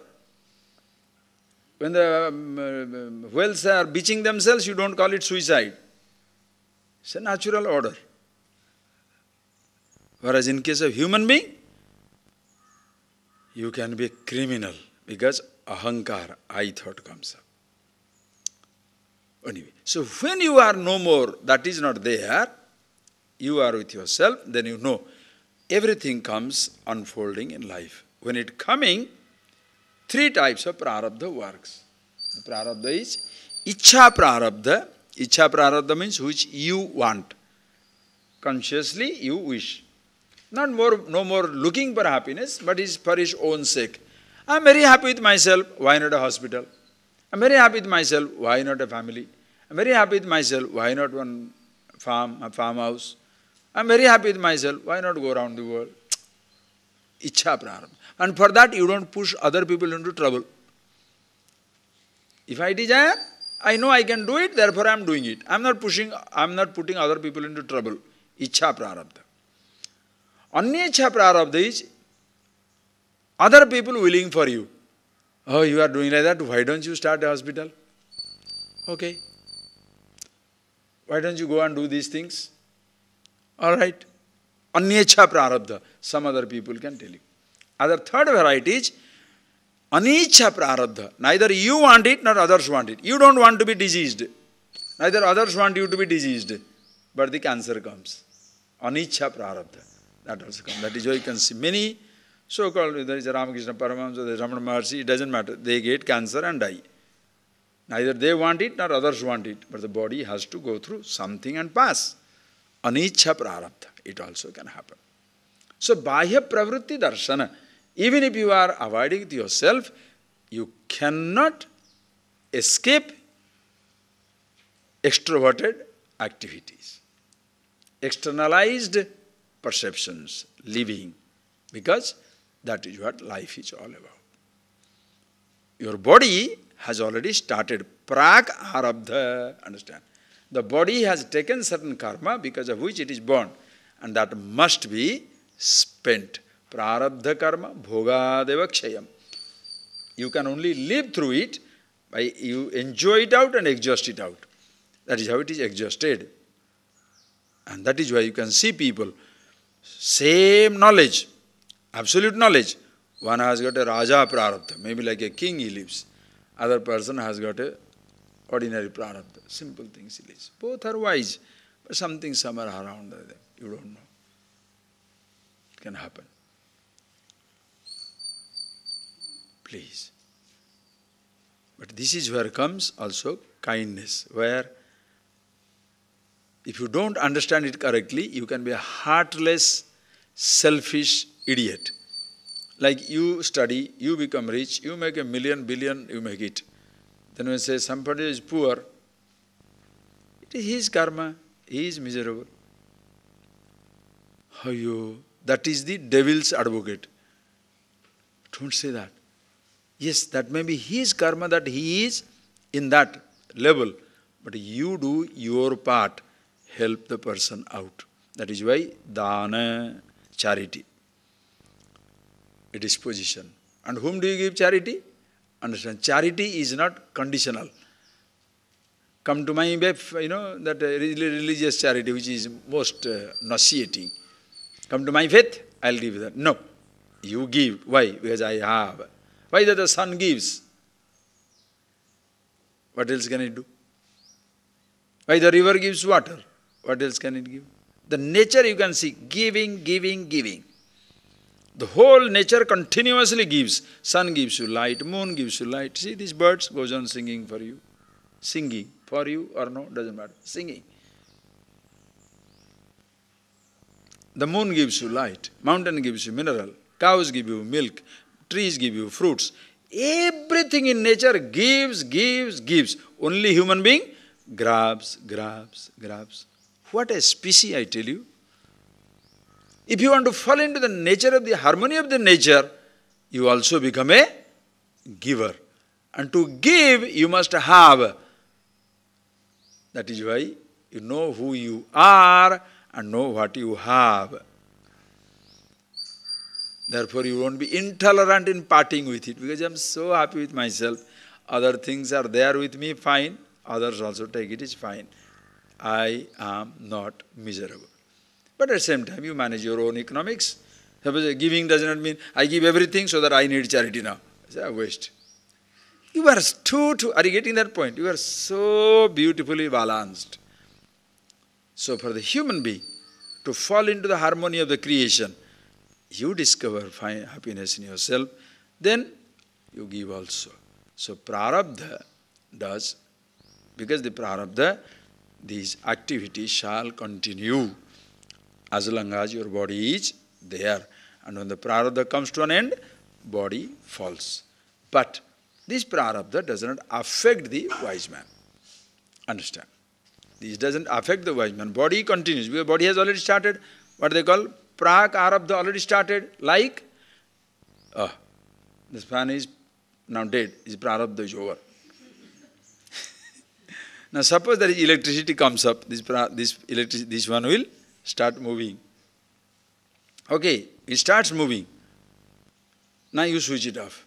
When the whales are beaching themselves, you don't call it suicide. It's a natural order. Whereas in case of human being, you can be a criminal because ahankara, I thought comes up. Anyway, so when you are no more, that is not there, you are with yourself, then you know everything comes unfolding in life. When it coming, 3 types of prarabdha works. The prarabdha is Ichha prarabdha. Ichha prarabdha means which you want. Consciously you wish. No more looking for happiness, but is for his own sake. I am very happy with myself, why not a hospital? I am very happy with myself, why not a family? I am very happy with myself, why not one farm, a farmhouse? I am very happy with myself, why not go around the world? Ichha prarabdha. And for that you don't push other people into trouble. If I desire, I know I can do it, therefore I am doing it. I am not putting other people into trouble. Ichha prarabdha. Anyecha prarabdha is other people willing for you. Oh, you are doing like that, why don't you start a hospital? Okay. Why don't you go and do these things? Alright. Anyecha prarabdha. Some other people can tell you. Other third variety is Aniccha prarabdha. Neither you want it nor others want it. You don't want to be diseased. Neither others want you to be diseased. But the cancer comes. Aniccha prarabdha. That also comes. That is why you can see many so-called, there is a Ramakrishna Paramahamsa, there is Ramana Maharshi, it doesn't matter. They get cancer and die. Neither they want it nor others want it. But the body has to go through something and pass. Aniccha prarabdha. It also can happen. So, bahya pravritti darshana. Even if you are avoiding it yourself, you cannot escape extroverted activities, externalized perceptions, living, because that is what life is all about. Your body has already started, prak arabdha, understand. The body has taken certain karma because of which it is born, and that must be spent. Prarabdha karma, bhogadeva kshayam. You can only live through it by you enjoy it out and exhaust it out. That is how it is exhausted. And that is why you can see people, same knowledge, absolute knowledge. One has got a raja prarabdha, maybe like a king he lives. Other person has got a ordinary prarabdha, simple things he lives. Both are wise, but something somewhere around them, you don't know. It can happen. Please. But this is where comes also kindness, where if you don't understand it correctly, you can be a heartless, selfish idiot. Like you study, you become rich, you make a million, billion, you make it. Then when you say somebody is poor, it is his karma, he is miserable. That is the devil's advocate. Don't say that. Yes, that may be his karma that he is in that level. But you do your part, help the person out. That is why dana, charity. It is position. And whom do you give charity? Understand, charity is not conditional. Come to my way, that religious charity which is most nauseating. Come to my faith, I'll give you that. No, you give. Why? Because I have. Why that the sun gives? What else can it do? Why the river gives water? What else can it give? The nature you can see, giving, giving, giving. The whole nature continuously gives. Sun gives you light, moon gives you light. See, these birds goes on singing for you. Singing for you or no, doesn't matter. Singing. The moon gives you light, mountain gives you mineral, cows give you milk, trees give you fruits. Everything in nature gives, gives, gives. Only human being grabs, grabs, grabs. What a species, I tell you. If you want to fall into the nature of the harmony of the nature, you also become a giver. And to give, you must have. That is why you know who you are and know what you have. Therefore, you won't be intolerant in parting with it, because I am so happy with myself. Other things are there with me, fine. Others also take it, is fine. I am not miserable. But at the same time, you manage your own economics. Suppose giving does not mean I give everything so that I need charity now. It's a waste. You are are you getting that point? You are so beautifully balanced. So for the human being to fall into the harmony of the creation, you discover happiness in yourself, then you give also. So prarabdha does, because the prarabdha, these activities shall continue as long as your body is there. And when the prarabdha comes to an end, body falls. But this prarabdha does not affect the wise man. Understand? This doesn't affect the wise man. Body continues, because body has already started what they call Prak-arabdha, already started, like, this fan is now dead, his prarabdha is over. Now suppose there is electricity comes up, this one will start moving. Okay, it starts moving. Now you switch it off.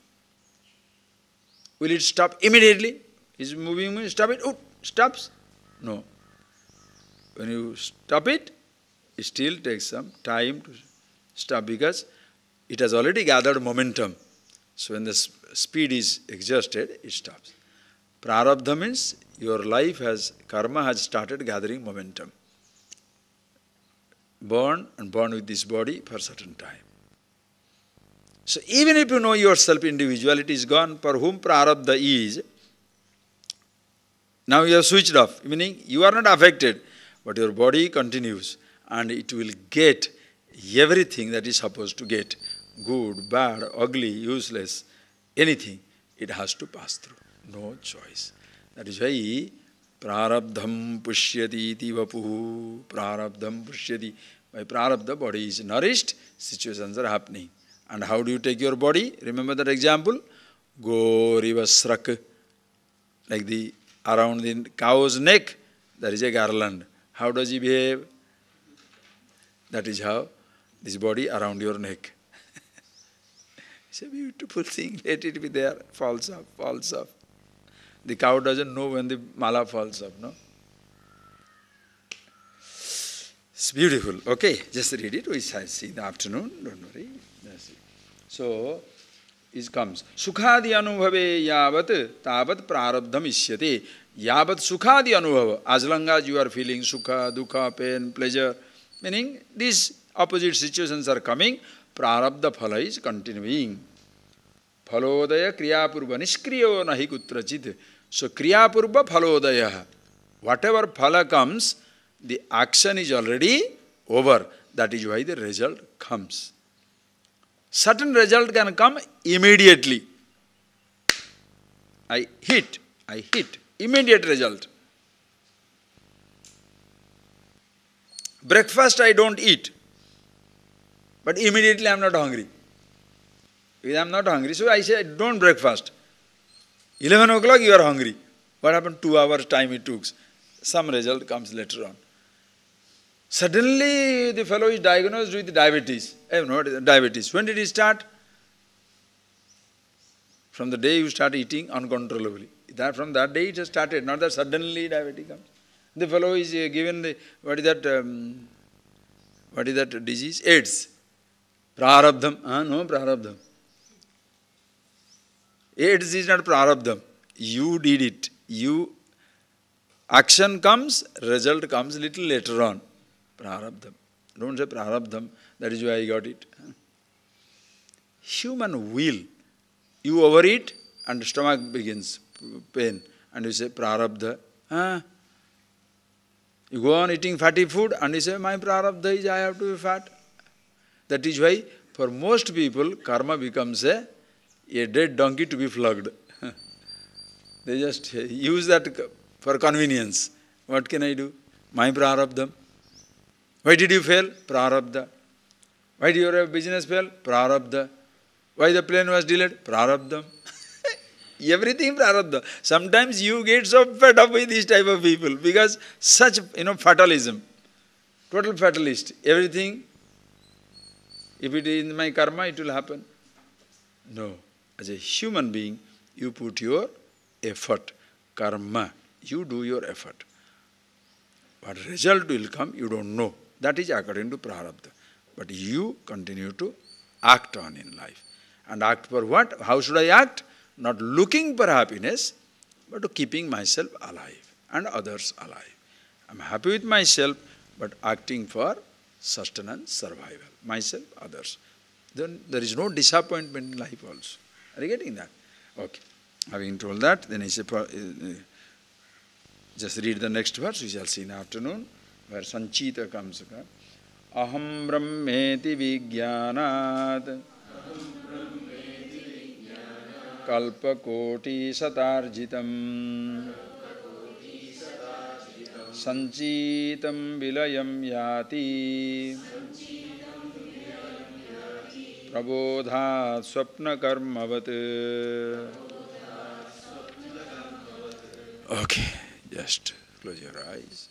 Will it stop immediately? Is moving, stop it, stops? No. When you stop it, it still takes some time to stop, because it has already gathered momentum. So when the speed is exhausted, it stops. Prarabdha means your life karma has started gathering momentum. Born and born with this body for a certain time. So even if you know yourself, individuality is gone, for whom prarabdha is, now you have switched off, meaning you are not affected, but your body continues and it will get everything that is supposed to get. Good, bad, ugly, useless, anything, it has to pass through. No choice. That is why prarabdham pushyati iti vapuhu, prarabdham pushyati. By prarabdha, body is nourished, situations are happening. And how do you take your body? Remember that example? Gorivasrak. Like around the cow's neck, there is a garland. How does he behave? That is how this body around your neck. It's a beautiful thing. Let it be there. Falls up, falls up. The cow doesn't know when the mala falls up, no? It's beautiful. Okay, just read it. We shall see in the afternoon. Don't worry. That's it. So, it comes. Sukhadi anubhave yavat tavat prarabdham ishyate. Yavat sukhadi anubhava. As long as you are feeling sukha, dukha, pain, pleasure, meaning these opposite situations are coming, prarabdha phala is continuing. Phalodaya kriyapurva niskriyo nahi kutrachit. So kriyapurva phalodaya. Whatever phala comes, the action is already over. That is why the result comes. Certain result can come immediately. I hit, immediate result. Breakfast I don't eat, but immediately I am not hungry. Because I am not hungry. So I say, don't breakfast. 11 o'clock you are hungry. What happened? 2 hours time it took. Some result comes later on. Suddenly the fellow is diagnosed with diabetes. No, diabetes. When did he start? From the day you start eating uncontrollably. From that day it has started, not that suddenly diabetes comes. The fellow is given the, what is that disease? AIDS. Prarabdham. No prarabdham. AIDS is not prarabdham. You did it. Action comes, result comes little later on. Prarabdham. Don't say prarabdham, that is why I got it. Human will. You overeat and stomach begins pain and you say prarabdha. You go on eating fatty food and you say my prarabdha is I have to be fat. That is why for most people karma becomes a dead donkey to be flogged. They just use that for convenience. What can I do? My prarabdham. Why did you fail? Prarabdha. Why did your business fail? Prarabdha. Why the plane was delayed? Prarabdham. Everything prarabdha. Sometimes you get so fed up with this type of people because such, fatalism. Total fatalist. Everything, if it is in my karma, it will happen. No. As a human being, you put your effort. Karma. You do your effort. What result will come, you don't know. That is according to prarabdha. But you continue to act on in life. And act for what? How should I act? Not looking for happiness, but to keeping myself alive and others alive. I am happy with myself, but acting for sustenance, survival. Myself, others. Then there is no disappointment in life also. Are you getting that? Okay. Having told that, then he said, just read the next verse, we shall see in the afternoon, where Sanchita comes. Aham brahmeti vijnanat kalpakoti satarjitam sanchitam vilayam yati prabodhat swapna karmavat. Okay, just close your eyes.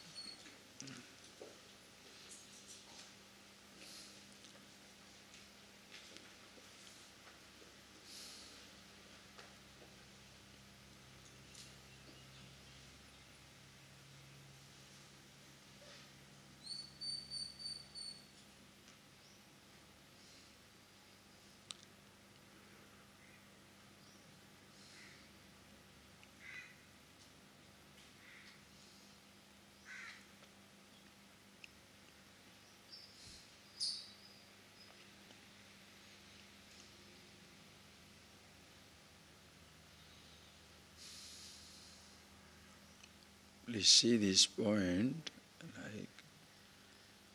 Please see this point,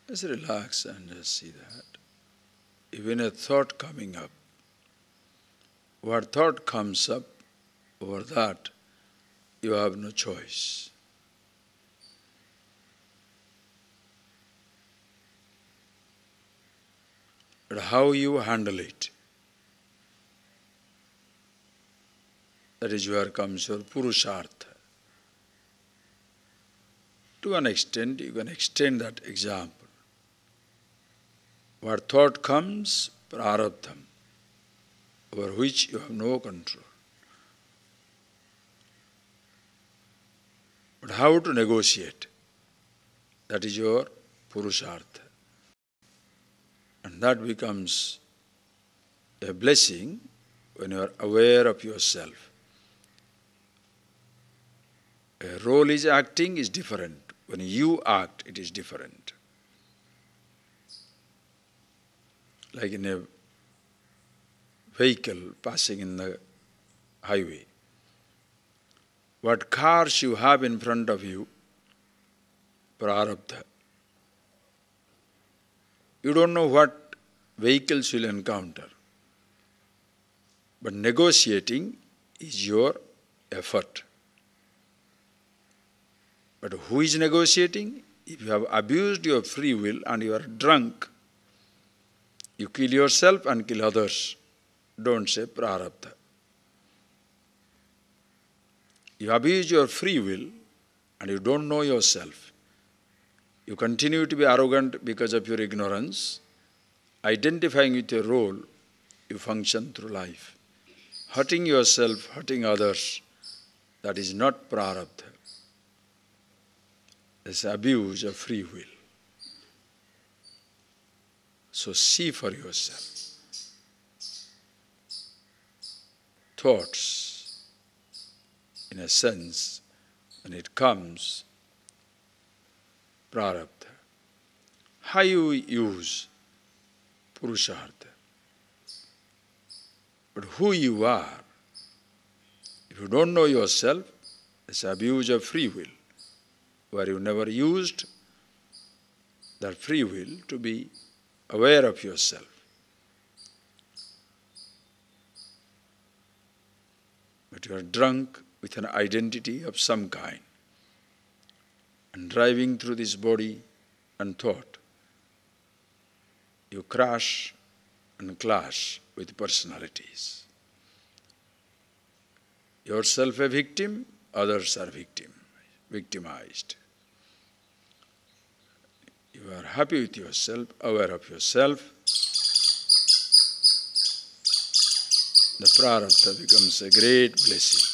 just relax and just see that. Even a thought coming up, what thought comes up, over that, you have no choice. But how you handle it, that is where comes your purushartha. To an extent, you can extend that example. What thought comes, prarabdham, over which you have no control. But how to negotiate, that is your purushartha. And that becomes a blessing when you are aware of yourself. A role is acting is different. When you act, it is different. Like in a vehicle passing in the highway. What cars you have in front of you, prarabdha. You don't know what vehicles you'll encounter. But negotiating is your effort. But who is negotiating? If you have abused your free will and you are drunk, you kill yourself and kill others. don't say prarabdha. You abuse your free will and you don't know yourself. You continue to be arrogant because of your ignorance. Identifying with your role, you function through life. Hurting yourself, hurting others, that is not prarabdha. It's abuse of free will. So see for yourself. Thoughts, in a sense, when it comes, prarabdha. How you use purushartha. But who you are, if you don't know yourself, it's abuse of free will, where you never used that free will to be aware of yourself. But you are drunk with an identity of some kind and driving through this body and thought. You crash and clash with personalities. Yourself a victim, others are victimized. You are happy with yourself, aware of yourself. The prarabdha becomes a great blessing.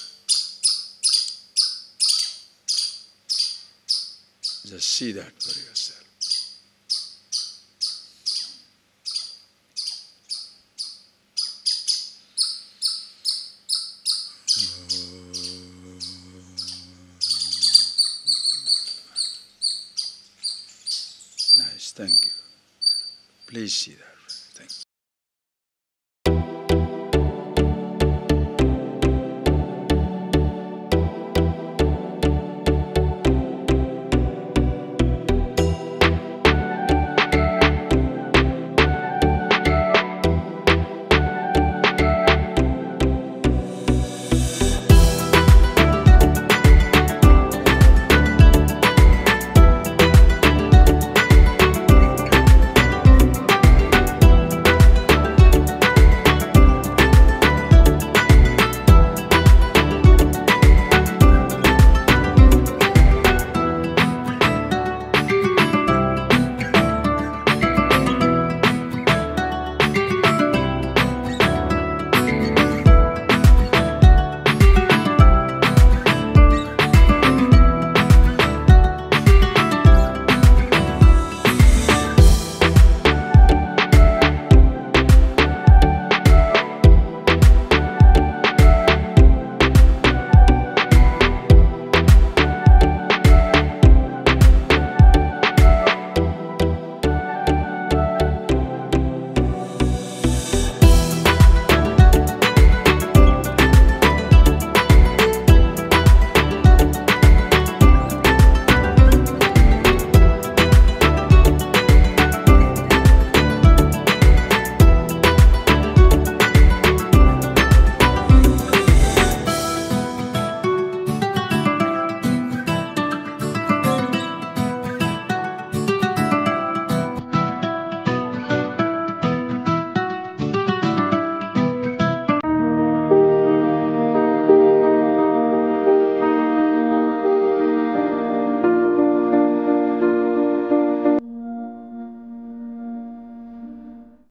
Just see that for yourself. Nice, thank you. Please see that. Thank you.